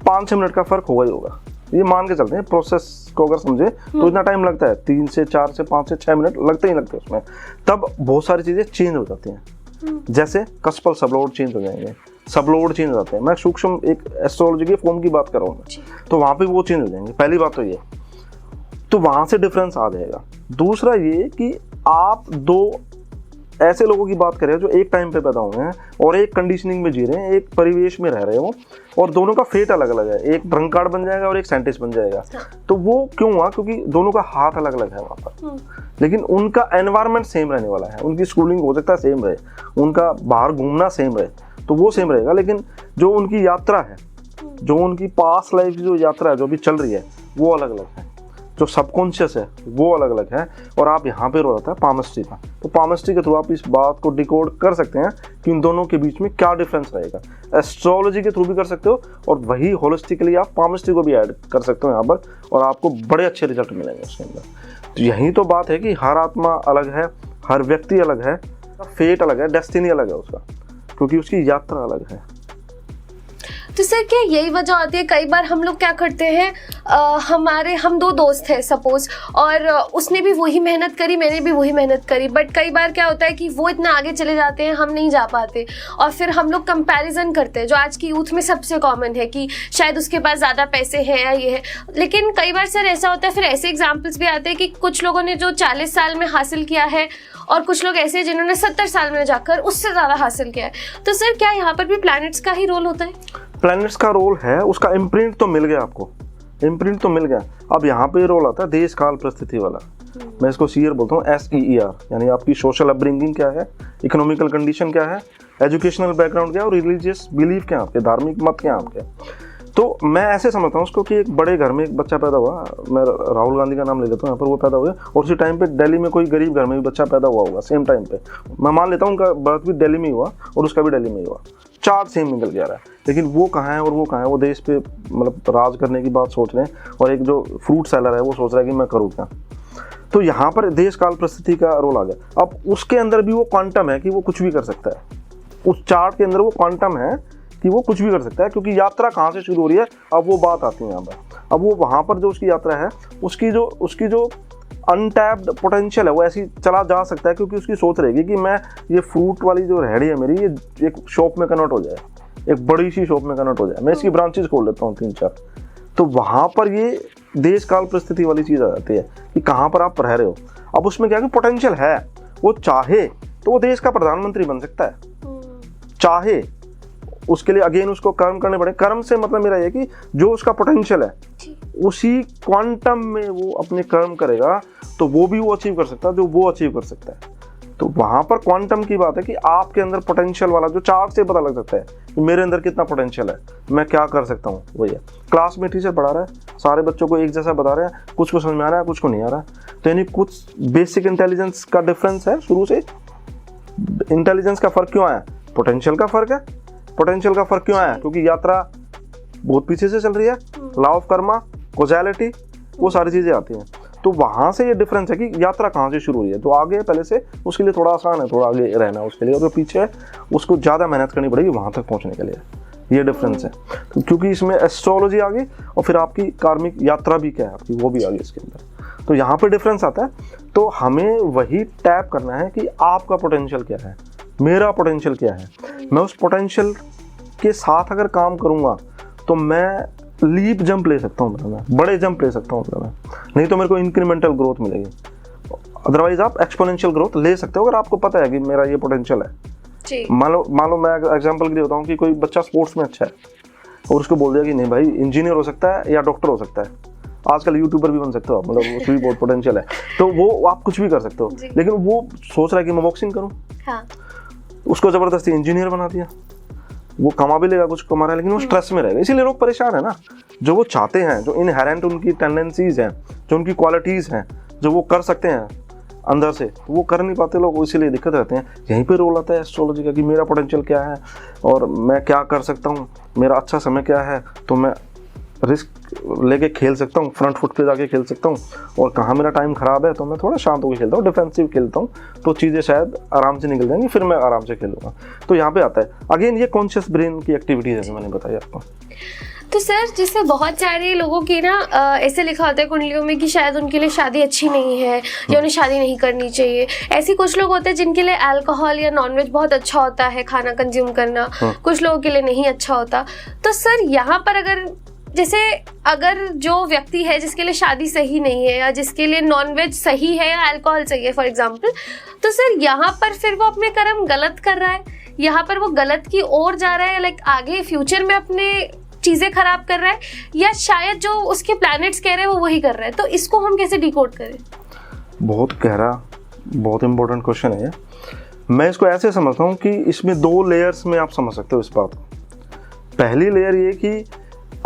5-6 मिनट का फर्क होगा ही होगा, ये मान के चलते हैं। प्रोसेस को अगर समझे तो इतना टाइम लगता है, 3 से 4 से 5 से 6 मिनट लगते ही लगते हैं उसमें। तब बहुत सारी चीज़ें चेंज हो जाती हैं। जैसे कस्पल सबलोड चेंज हो जाएंगे, सबलोड चेंज हो जाते हैं। मैं सूक्ष्म एक एस्ट्रोलॉजी के फॉर्म की बात कर रहा हूँ, तो वहाँ पे वो चेंज हो जाएंगे। पहली बात तो ये, तो वहाँ से डिफरेंस आ जाएगा। दूसरा ये कि आप दो ऐसे लोगों की बात करें जो एक टाइम पे पैदा हुए हैं और एक कंडीशनिंग में जी रहे हैं, एक परिवेश में रह रहे हो, और दोनों का फेट अलग अलग है। एक ड्रंकार्ड बन जाएगा और एक साइंटिस्ट बन जाएगा। तो वो क्यों हुआ? क्योंकि दोनों का हाथ अलग अलग है वहाँ पर, लेकिन उनका एनवायरनमेंट सेम रहने वाला है। उनकी स्कूलिंग हो सकता है सेम रहे, उनका बाहर घूमना सेम रहे, तो वो सेम रहेगा। लेकिन जो उनकी यात्रा है, जो उनकी पास्ट लाइफ की जो यात्रा है जो भी चल रही है, वो अलग अलग है। जो सबकॉन्शियस है वो अलग अलग है। और आप यहाँ पे रो रहा था पामिस्ट्री का, तो पामिस्ट्री के थ्रू आप इस बात को डिकोड कर सकते हैं कि इन दोनों के बीच में क्या डिफरेंस रहेगा। एस्ट्रोलॉजी के थ्रू भी कर सकते हो, और वही होलिस्टिकली आप पामिस्ट्री को भी ऐड कर सकते हो यहाँ पर, और आपको बड़े अच्छे रिजल्ट मिलेंगे उसके अंदर। तो यही तो बात है कि हर आत्मा अलग है, हर व्यक्ति अलग है, फेट अलग है, डेस्टिनी अलग है उसका, क्योंकि उसकी यात्रा अलग है। तो सर क्या यही वजह होती है, कई बार हम लोग क्या करते हैं, हम दो दोस्त हैं सपोज, और उसने भी वही मेहनत करी, मैंने भी वही मेहनत करी, बट कई बार क्या होता है कि वो इतना आगे चले जाते हैं, हम नहीं जा पाते, और फिर हम लोग कंपैरिजन करते हैं, जो आज की यूथ में सबसे कॉमन है कि शायद उसके पास ज़्यादा पैसे हैं या ये है। लेकिन कई बार सर ऐसा होता है, फिर ऐसे एग्जाम्पल्स भी आते हैं कि कुछ लोगों ने जो 40 साल में हासिल किया है, और कुछ लोग ऐसे हैं जिन्होंने 70 साल में जाकर उससे ज़्यादा हासिल किया है। तो सर क्या यहाँ पर भी प्लैनेट्स का ही रोल होता है? प्लैनेट्स का रोल है, उसका इम्प्रिंट तो मिल गया आपको, इम्प्रिंट तो मिल गया। अब यहाँ पे रोल आता है देश काल परिस्थिति वाला। मैं इसको सीयर बोलता हूँ, SEER, यानी आपकी सोशल अपब्रिंगिंग क्या है, इकोनॉमिकल कंडीशन क्या है, एजुकेशनल बैकग्राउंड क्या है, और रिलीजियस बिलीफ क्या है आपके, धार्मिक मत क्या है आपके। तो मैं ऐसे समझता हूँ उसको कि एक बड़े घर में एक बच्चा पैदा हुआ, मैं राहुल गांधी का नाम ले लेता हूँ यहाँ पर, वो पैदा हुए, और उसी टाइम पे दिल्ली में कोई गरीब घर में भी बच्चा पैदा हुआ होगा सेम टाइम पे। मैं मान लेता हूँ उनका बर्थ भी दिल्ली में ही हुआ और उसका भी दिल्ली में ही हुआ, चार्ट सेम निकल गया रहा है, लेकिन वो कहाँ है और वो कहाँ है। वो देश पे मतलब राज करने की बात सोच रहे हैं, और एक जो फ्रूट सेलर है वो सोच रहा है कि मैं करूँ क्या। तो यहाँ पर देश काल परिस्थिति का रोल आ गया। अब उसके अंदर भी वो क्वांटम है कि वो कुछ भी कर सकता है, उस चार्ट के अंदर वो क्वांटम है कि वो कुछ भी कर सकता है, क्योंकि यात्रा कहाँ से शुरू हो रही है, अब वो बात आती है यहाँ पर। अब वो वहाँ पर जो उसकी यात्रा है, उसकी जो अनटैप्ड पोटेंशियल है वो ऐसी चला जा सकता है, क्योंकि उसकी सोच रहेगी कि मैं ये फ्रूट वाली जो रेहड़ी है मेरी, ये एक शॉप में कन्वर्ट हो जाए, एक बड़ी सी शॉप में कन्वर्ट हो जाए, मैं इसकी ब्रांचेस खोल लेता हूँ 3-4। तो वहाँ पर ये देश काल परिस्थिति वाली चीज़ आ जाती है कि कहाँ पर आप रह रहे हो। अब उसमें क्या कि पोटेंशियल है, वो चाहे तो वो देश का प्रधानमंत्री बन सकता है, चाहे उसके लिए अगेन उसको कर्म करने पड़े। कर्म से मतलब मेरा ये कि जो उसका पोटेंशियल है उसी क्वांटम में वो अपने कर्म करेगा, तो वो भी वो अचीव कर सकता है जो वो अचीव कर सकता है। तो वहाँ पर क्वांटम की बात है कि आपके अंदर पोटेंशियल वाला जो चार्ट से पता लग सकता है कि मेरे अंदर कितना पोटेंशियल है, मैं क्या कर सकता हूँ। वही है, क्लास में टीचर पढ़ा रहा है, सारे बच्चों को एक जैसा बता रहे हैं, कुछ को समझ में आ रहा है, कुछ को नहीं आ रहा है। तो यानी कुछ बेसिक इंटेलिजेंस का डिफरेंस है शुरू से। इंटेलिजेंस का फर्क क्यों आया? पोटेंशियल का फर्क है। पोटेंशियल का फर्क क्यों आया? क्योंकि यात्रा बहुत पीछे से चल रही है, लॉ ऑफ कर्मा, कॉजैलिटी, वो सारी चीज़ें आती हैं। तो वहाँ से ये डिफरेंस है कि यात्रा कहाँ से शुरू हुई है। तो आगे पहले से उसके लिए थोड़ा आसान है, थोड़ा आगे रहना है उसके लिए, और जो पीछे है उसको ज़्यादा मेहनत करनी पड़ेगी वहाँ तक पहुँचने के लिए। ये डिफरेंस है। तो क्योंकि इसमें एस्ट्रोलॉजी आ गई और फिर आपकी कार्मिक यात्रा भी क्या है आपकी, वो भी आ गई इसके अंदर। तो यहाँ पे डिफरेंस आता है। तो हमें वही टैप करना है कि आपका पोटेंशियल क्या है, मेरा पोटेंशियल क्या है। मैं उस पोटेंशियल के साथ अगर काम करूँगा तो मैं लीप जंप ले सकता हूँ, मैं बड़े जंप ले सकता हूँ मैं, नहीं तो मेरे को इंक्रीमेंटल ग्रोथ मिलेगी। अदरवाइज आप एक्सपोनेंशियल ग्रोथ ले सकते हो अगर आपको पता है कि मेरा ये पोटेंशियल है। मान लो मैं एग्जांपल के लिए बताऊँ कि कोई बच्चा स्पोर्ट्स में अच्छा है और उसको बोल दिया कि नहीं भाई इंजीनियर हो सकता है या डॉक्टर हो सकता है, आजकल यूट्यूबर भी बन सकते हो आप, मतलब उसमें भी बहुत पोटेंशियल है, तो वो आप कुछ भी कर सकते हो। लेकिन वो सोच रहा है कि मैं बॉक्सिंग करूँ, उसको जबरदस्ती इंजीनियर बना दिया, वो कमा भी लेगा, कुछ कमा रहा है, लेकिन वो स्ट्रेस में रहेगा। इसीलिए लोग परेशान है ना। जो वो चाहते हैं, जो इनहेरेंट उनकी टेंडेंसीज हैं, जो उनकी क्वालिटीज़ हैं, जो वो कर सकते हैं अंदर से, तो वो कर नहीं पाते लोग, इसीलिए दिक्कत रहते हैं। यहीं पे रोल आता है एस्ट्रोलॉजी का कि मेरा पोटेंशियल क्या है और मैं क्या कर सकता हूँ, मेरा अच्छा समय क्या है, तो मैं रिस्क लेके खेल सकता हूँ, फ्रंट फुट पे जाके खेल सकता हूँ, और कहाँ मेरा टाइम ख़राब है तो मैं थोड़ा शांत होकर खेलता हूँ, डिफेंसिव खेलता हूँ, तो चीज़ें शायद आराम से निकल जाएंगी, फिर मैं आराम से खेलूँगा। तो यहाँ पे आता है अगेन ये कॉन्शियस ब्रेन की एक्टिविटी जैसे मैंने बताया आपको। तो सर जैसे बहुत सारे लोगों की ना ऐसे लिखा होता है कुंडलियों में कि शायद उनके लिए शादी अच्छी नहीं है या उन्हें शादी नहीं करनी चाहिए। ऐसे कुछ लोग होते हैं जिनके लिए अल्कोहल या नॉनवेज बहुत अच्छा होता है खाना कंज्यूम करना, कुछ लोगों के लिए नहीं अच्छा होता। तो सर यहाँ पर अगर जो व्यक्ति है जिसके लिए शादी सही नहीं है या जिसके लिए नॉनवेज सही है या अल्कोहल सही है फॉर एग्जाम्पल, तो सर यहाँ पर फिर वो अपने कर्म गलत कर रहा है, यहाँ पर वो गलत की ओर जा रहा है, लाइक आगे फ्यूचर में अपने चीजें खराब कर रहा है, या शायद जो उसके प्लैनेट्स कह रहे हैं वो वही कर रहा है। तो इसको हम कैसे डिकोड करें? बहुत गहरा, बहुत इंपॉर्टेंट क्वेश्चन है। मैं इसको ऐसे समझता हूँ कि इसमें 2 लेयर्स में आप समझ सकते हो इस बात को। पहली लेयर ये कि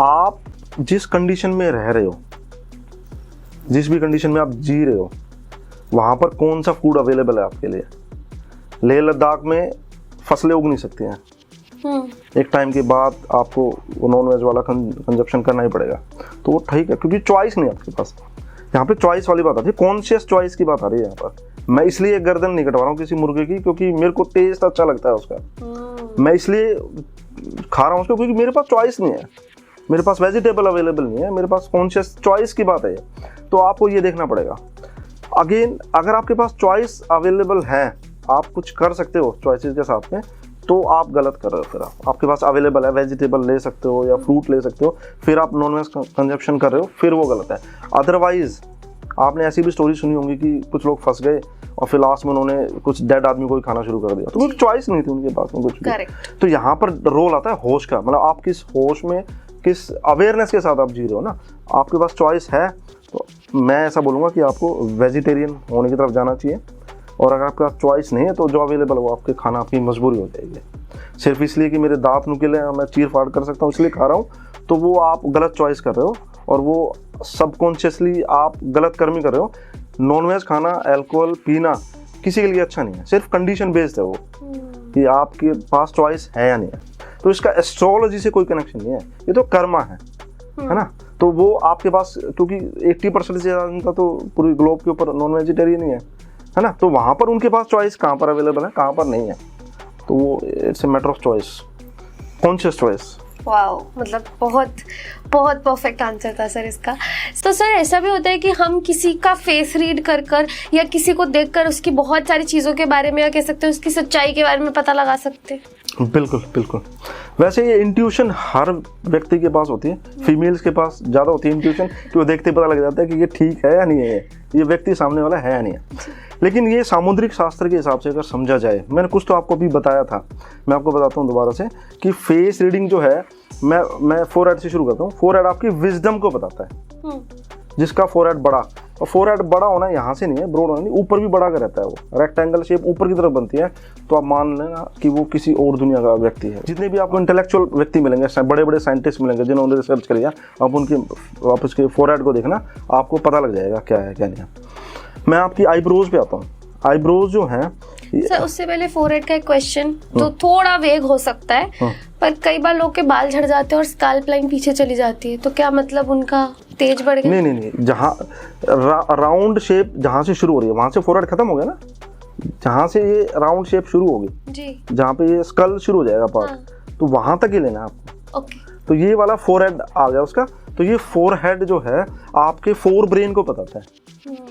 आप जिस कंडीशन में रह रहे हो, जिस भी कंडीशन में आप जी रहे हो, वहाँ पर कौन सा फूड अवेलेबल है आपके लिए। लेह लद्दाख में फसलें उग नहीं सकती हैं, एक टाइम के बाद आपको वो नॉन वेज वाला कंजप्शन करना ही पड़ेगा। तो वो ठीक है, क्योंकि चॉइस नहीं है आपके पास। यहाँ पे चॉइस वाली बात आती है, कॉन्शियस चॉइस की बात आ रही है यहाँ पर। मैं इसलिए गर्दन नहीं कटवा रहा हूँ किसी मुर्गे की क्योंकि मेरे को टेस्ट अच्छा लगता है उसका, मैं इसलिए खा रहा हूँ उसको क्योंकि मेरे पास चॉइस नहीं है, मेरे पास वेजिटेबल अवेलेबल नहीं है, मेरे पास कॉन्शियस चॉइस की बात है। तो आपको ये देखना पड़ेगा। अगेन, अगर आपके पास चॉइस अवेलेबल है, आप कुछ कर सकते हो चॉइसेस के साथ में, तो आप गलत कर रहे हो। फिर आपके पास अवेलेबल है, वेजिटेबल ले सकते हो या फ्रूट ले सकते हो, फिर आप नॉनवेज कंजप्शन कर रहे हो, फिर वो गलत है। अदरवाइज आपने ऐसी भी स्टोरी सुनी होंगी कि कुछ लोग फंस गए और फिर लास्ट में उन्होंने कुछ डेड आदमी को ही खाना शुरू कर दिया, तो कोई चॉइस नहीं थी उनके पास में कुछ भी। तो यहाँ पर रोल आता है होश का, मतलब आप किस होश में, किस अवेयरनेस के साथ आप जी रहे हो ना। आपके पास चॉइस है तो मैं ऐसा बोलूँगा कि आपको वेजिटेरियन होने की तरफ जाना चाहिए, और अगर आपके पास चॉइस नहीं है तो जो अवेलेबल है वो आपके खाना आपकी मजबूरी हो जाएगी। सिर्फ इसलिए कि मेरे दांत नुकीले हैं, मैं चीर फाड़ कर सकता हूँ इसलिए खा रहा हूँ, तो वो आप गलत चॉइस कर रहे हो और वो सबकॉन्शियसली आप गलत कर्म ही कर रहे हो। नॉनवेज खाना, अल्कोहल पीना किसी के लिए अच्छा नहीं है, सिर्फ कंडीशन बेस्ड है वो कि आपके पास चॉइस है या नहीं है। तो इसका एस्ट्रोलॉजी से कोई कनेक्शन नहीं है, ये तो कर्मा है ना। तो वो आपके पास, क्योंकि 80% से ज़्यादा जनता तो पूरी ग्लोब के ऊपर नॉन वेजिटेरियन ही है ना, तो वहाँ पर उनके पास चॉइस कहाँ पर अवेलेबल है, कहाँ पर नहीं है। तो वो it's a matter of choice, conscious choice. Wow, मतलब बहुत बहुत परफेक्ट आंसर था सर इसका। तो सर ऐसा भी होता है कि हम किसी का फेस रीड कर या किसी को देखकर उसकी बहुत सारी चीज़ों के बारे में, या कह सकते हैं उसकी सच्चाई के बारे में पता लगा सकते हैं? बिल्कुल बिल्कुल। वैसे ये इंट्यूशन हर व्यक्ति के पास होती है, फीमेल्स के पास ज़्यादा होती है इंट्यूशन, कि वो देखते पता लग जाता है कि ये ठीक है या नहीं है, ये व्यक्ति सामने वाला है या नहीं है। लेकिन ये सामुद्रिक शास्त्र के हिसाब से अगर समझा जाए, मैंने कुछ तो आपको भी बताया था, मैं आपको बताता हूँ दोबारा से, कि फेस रीडिंग जो है, मैं फोरहेड से शुरू करता हूँ। फोरहेड आपकी विजडम को बताता है। जिसका फोरहेड बड़ा, और फोरहेड बड़ा होना यहाँ से नहीं है, ब्रॉड होना नहीं, ऊपर भी बड़ा का रहता है, वो रेक्टेंगल शेप ऊपर की तरफ बनती है, तो आप मान लेना कि वो किसी और दुनिया का व्यक्ति है। जितने भी आपको इंटेलेक्चुअल व्यक्ति मिलेंगे, बड़े बड़े साइंटिस्ट मिलेंगे जिन्होंने रिसर्च करी है, आप उसके फोरहेड को देखना, आपको पता लग जाएगा क्या है क्या नहीं है। मैं आपकी आईब्रोज पे आता हूँ। आईब्रोज जो हैं, सर उससे पहले फोरहेड का एक क्वेश्चन तो थोड़ा वेग हो सकता है, पर कई बार लोग के बाल झड़ जाते हैं और स्कैल्प लाइन पीछे चली जाती है, तो क्या मतलब उनका तेज बढ़ गया? नहीं, जहाँ राउंड शेप जहाँ से शुरू हो रही है वहाँ से फोरहेड खत्म हो गया ना, जहाँ से ये राउंड शेप शुरू होगी जी, जहाँ पे ये स्कल शुरू हो जाएगा पार्ट, तो वहाँ तक ही लेना है आपको। ओके। तो ये वाला फोरहेड आ गया उसका। तो ये फोरहेड जो है आपके 4 ब्रेन को बताता है।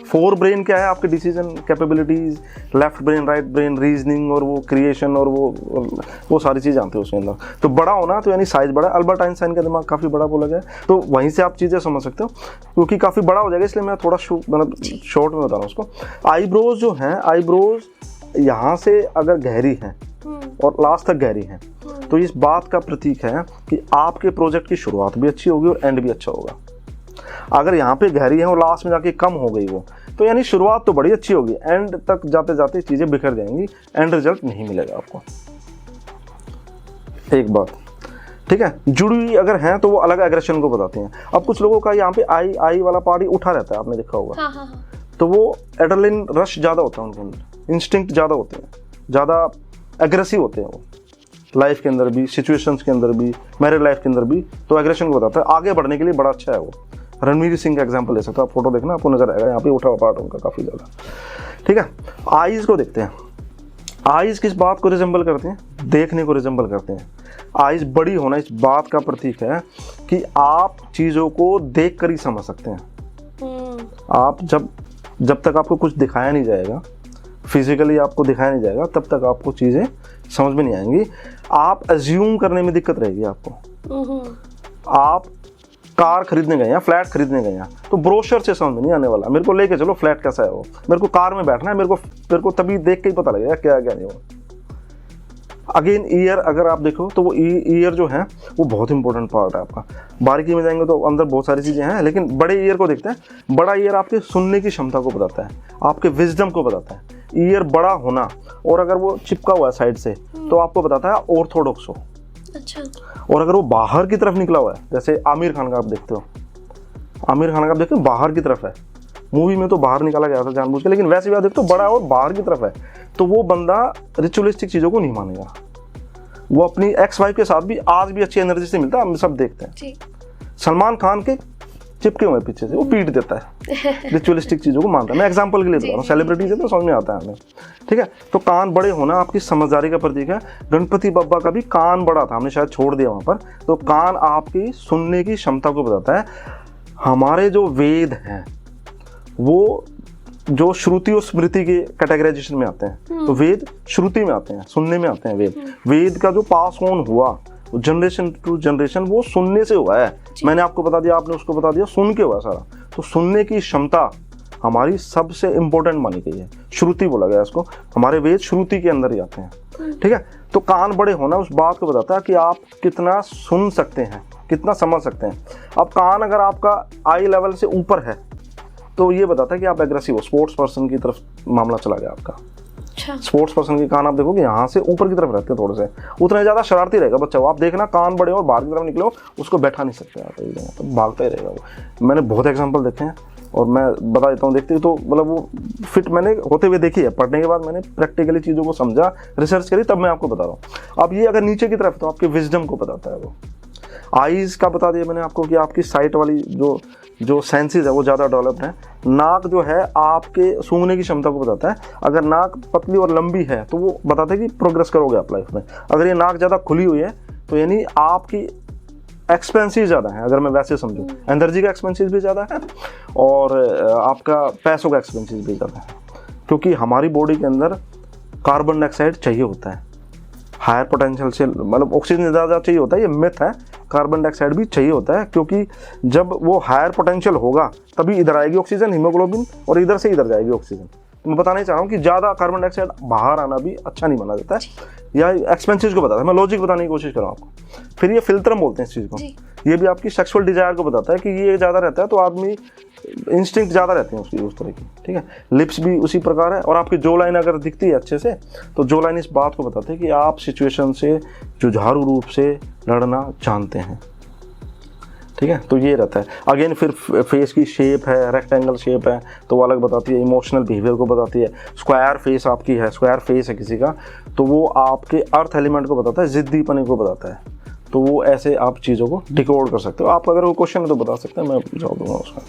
4 ब्रेन क्या है? आपके decision capabilities, left brain, right brain, reasoning और वो क्रिएशन और वो सारी चीज़ जानते हो उसके अंदर। तो बड़ा होना तो यानी साइज बड़ा। अल्बर्ट आइंस्टाइन का दिमाग काफ़ी बड़ा बोला गया है, तो वहीं से आप चीज़ें समझ सकते हो, क्योंकि काफ़ी बड़ा हो जाएगा, इसलिए मैं थोड़ा मतलब शॉर्ट में बता रहा हूँ उसको। आईब्रोज जो हैं, आईब्रोज यहाँ से अगर गहरी हैं और लास्ट तक गहरी हैं, तो इस बात का प्रतीक है कि आपके प्रोजेक्ट की शुरुआत भी अच्छी होगी और एंड भी अच्छा होगा। अगर यहाँ पे गहरी है और लास्ट में जाके कम हो गई वो, तो यानी शुरुआत तो बड़ी अच्छी होगी, एंड तक जाते जाते चीज़ें बिखर जाएंगी, एंड रिजल्ट नहीं मिलेगा आपको। एक बात ठीक है, जुड़ी हुई अगर हैं तो वो अलग एग्रेशन को बताते हैं। अब कुछ लोगों का यहाँ पे आई वाला पार्ट ही उठा रहता है, आपने देखा होगा। हाँ। तो वो एड्रेनलिन रश ज़्यादा होता है उनके अंदर, इंस्टिंक्ट ज़्यादा होते हैं, ज़्यादा एग्रेसिव होते हैं वो, लाइफ के अंदर भी, सिचुएशंस के अंदर भी, मैरिड लाइफ के अंदर भी। तो एग्रेशन को बताता है, आगे बढ़ने के लिए बड़ा अच्छा है वो। रणवीर सिंह का एग्जांपल ले सकते हो आप, फोटो देखना आपको नजर आएगा, यहाँ पे उठा हुआ पार्ट उनका काफ़ी ज़्यादा। ठीक है, आईज को देखते हैं। आईज किस बात को रिजेंबल करते हैं? देखने को रिजेंबल करते हैं। आइज बड़ी होना इस बात का प्रतीक है कि आप चीज़ों को देख कर ही समझ सकते हैं। आप जब तक आपको कुछ दिखाया नहीं जाएगा, फिजिकली आपको दिखाया नहीं जाएगा, तब तक आपको चीज़ें समझ में नहीं आएंगी। आप एज्यूम करने में दिक्कत रहेगी आपको। आप कार खरीदने गए या फ्लैट खरीदने गए हैं तो ब्रोशर से समझ में नहीं आने वाला। मेरे को लेके चलो फ्लैट कैसा है, वो मेरे को कार में बैठना है, मेरे को तभी देख के ही पता लगेगा क्या क्या नहीं हो। अगेन ईयर अगर आप देखो तो वो ईयर जो है वो बहुत इंपॉर्टेंट पार्ट है आपका। बारीकी में जाएंगे तो अंदर बहुत सारी चीज़ें हैं, लेकिन बड़े ईयर को देखते हैं। बड़ा ईयर आपके सुनने की क्षमता को बताता है, आपके विजडम को बताता है। ईयर बड़ा होना और अगर वो चिपका हुआ है साइड से तो आपको बताता है ऑर्थोडॉक्स हो। अच्छा। और अगर वो बाहर की तरफ निकला हुआ है, जैसे आमिर खान का आप देखते हो, आमिर खान का आप देखते हो बाहर की तरफ है, मूवी में तो बाहर निकाला गया था जानबूझ के, लेकिन वैसे भी आप देखते हो बड़ा और बाहर की तरफ है, तो वो बंदा रिचुअलिस्टिक चीज़ों को नहीं मानेगा। वो अपनी एक्स वाइफ के साथ भी आज भी अच्छी एनर्जी से मिलता है, हम सब देखते हैं। सलमान खान के चिपके हुए पीछे से वो पीट देता है, रिचुअलिस्टिक चीज़ों को मानता है। मैं एग्जांपल के लिए बता रहा हूँ, सेलिब्रिटी से तो समझ में आता है हमें, ठीक है। तो कान बड़े होना आपकी समझदारी का प्रतीक है। गणपति बप्पा का भी कान बड़ा था, हमने शायद छोड़ दिया वहाँ पर। तो कान आपकी सुनने की क्षमता को बताता है। हमारे जो वेद हैं वो जो श्रुति और स्मृति के कैटेगराइजेशन में आते हैं, तो वेद श्रुति में आते हैं, सुनने में आते हैं। वेद का जो पास ऑन हुआ जनरेशन टू जनरेशन वो सुनने से हुआ है। मैंने आपको बता दिया, आपने उसको बता दिया, सुन के हुआ सारा। तो सुनने की क्षमता हमारी सबसे इंपॉर्टेंट मानी गई है। श्रुति बोला गया इसको, हमारे वेद श्रुति के अंदर ही आते हैं, ठीक है। तो कान बड़े होना उस बात को बताता है कि आप कितना सुन सकते हैं, कितना समझ सकते हैं। अब कान अगर आपका आई लेवल से ऊपर है तो ये बताता है कि आप एग्रेसिव हो, स्पोर्ट्स पर्सन की तरफ मामला चला गया आपका। स्पोर्ट्स पर्सन के कान आप देखोगे यहाँ से ऊपर की तरफ रहते हैं थोड़े से, उतना ज़्यादा शरारती रहेगा बच्चा। वो आप देखना कान बड़े और बाहर की तरफ निकलो, उसको बैठा नहीं सकते आप, तो भागता ही रहेगा वो। मैंने बहुत एग्जांपल देखे हैं और मैं बता देता हूँ। देखते तो मतलब वो फिट मैंने होते हुए देखी है, पढ़ने के बाद मैंने प्रैक्टिकली चीज़ों को समझा, रिसर्च करी, तब मैं आपको बता रहा हूँ। अब ये अगर नीचे की तरफ तो आपके विजडम को बताता है। वो आईज़ का बता दिया मैंने आपको कि आपकी साइट वाली जो सेंसेस है वो ज़्यादा डेवलप्ड है। नाक जो है आपके सूंघने की क्षमता को बताता है। अगर नाक पतली और लंबी है तो वो बताता है कि प्रोग्रेस करोगे आप लाइफ में। अगर ये नाक ज़्यादा खुली हुई है तो यानी आपकी एक्सपेंसिव ज़्यादा है। अगर मैं वैसे समझूँ, एनर्जी का एक्सपेंसिव भी ज़्यादा है और आपका पैसों का एक्सपेंसिव भी ज़्यादा है, क्योंकि हमारी बॉडी के अंदर कार्बन डाइऑक्साइड चाहिए होता है हायर पोटेंशियल से, मतलब ऑक्सीजन ज़्यादा चाहिए होता है, ये मिथ है। कार्बन डाइऑक्साइड भी चाहिए होता है, क्योंकि जब वो हायर पोटेंशियल होगा तभी इधर आएगी ऑक्सीजन, हीमोग्लोबिन, और इधर से इधर जाएगी ऑक्सीजन। तो मैं बताना चाह रहा हूँ कि ज़्यादा कार्बन डाइऑक्साइड बाहर आना भी अच्छा नहीं माना जाता है, या एक्सपेंसिव को बताता है। मैं लॉजिक बताने की कोशिश कर रहा हूँ आपको। फिर ये फिल्टर बोलते हैं इस चीज़ को, ये भी आपकी सेक्सुअल डिजायर को बताता है कि ये ज़्यादा रहता है तो आदमी इंस्टिंक्ट ज़्यादा रहते हैं उसकी, उस तरह की, ठीक है। लिप्स भी उसी प्रकार है। और आपकी जो लाइन अगर दिखती है अच्छे से तो जो लाइन इस बात को बताते हैं कि आप सिचुएशन से जुझारू रूप से लड़ना जानते हैं, ठीक है। तो ये रहता है। अगेन फिर फेस की शेप है, रेक्टेंगल शेप है तो वो अलग बताती है, इमोशनल बिहेवियर को बताती है। स्क्वायर फेस आपकी है, स्क्वायर फेस है किसी का, तो वो आपके अर्थ एलिमेंट को बताता है, जिद्दीपने को बताता है। तो वो ऐसे आप चीज़ों को डिकोड कर सकते हो। आप अगर वो क्वेश्चन है तो बता सकते हैं, मैं जवाब दूंगा उसका।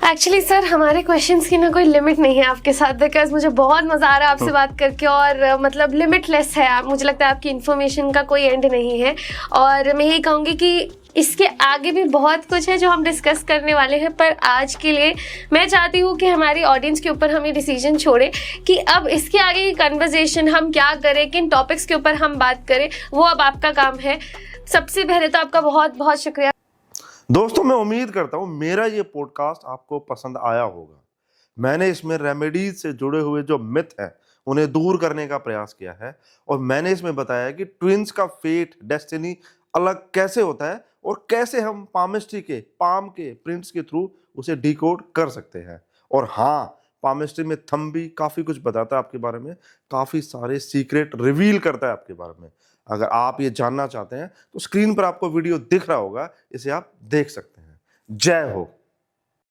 एक्चुअली सर हमारे क्वेश्चंस की ना कोई लिमिट नहीं है आपके साथ, बिकॉज मुझे बहुत मज़ा आ रहा है आपसे बात करके, और मतलब लिमिटलेस है। मुझे लगता है आपकी इन्फॉर्मेशन का कोई एंड नहीं है। और मैं यही कहूँगी कि इसके आगे भी बहुत कुछ है जो हम डिस्कस करने वाले हैं, पर आज के लिए मैं चाहती हूँ कि हमारी ऑडियंस के ऊपर हम ये डिसीजन छोड़ें कि अब इसके आगे की कन्वर्सेशन हम क्या करें, किन टॉपिक्स के ऊपर हम बात करें, वो अब आपका काम है। सबसे पहले तो आपका बहुत बहुत शुक्रिया। दोस्तों, मैं उम्मीद करता हूँ मेरा ये पॉडकास्ट आपको पसंद आया होगा। मैंने इसमें रेमेडीज से जुड़े हुए जो मिथ है उन्हें दूर करने का प्रयास किया है, और मैंने इसमें बताया कि ट्विंस का फेट, डेस्टिनी अलग कैसे होता है और कैसे हम पामिस्ट्री के पाम के प्रिंट्स के थ्रू उसे डिकोड कर सकते हैं। और हाँ, पामिस्ट्री में थंब भी काफ़ी कुछ बताता है आपके बारे में, काफ़ी सारे सीक्रेट रिवील करता है आपके बारे में। अगर आप ये जानना चाहते हैं तो स्क्रीन पर आपको वीडियो दिख रहा होगा, इसे आप देख सकते हैं। जय हो।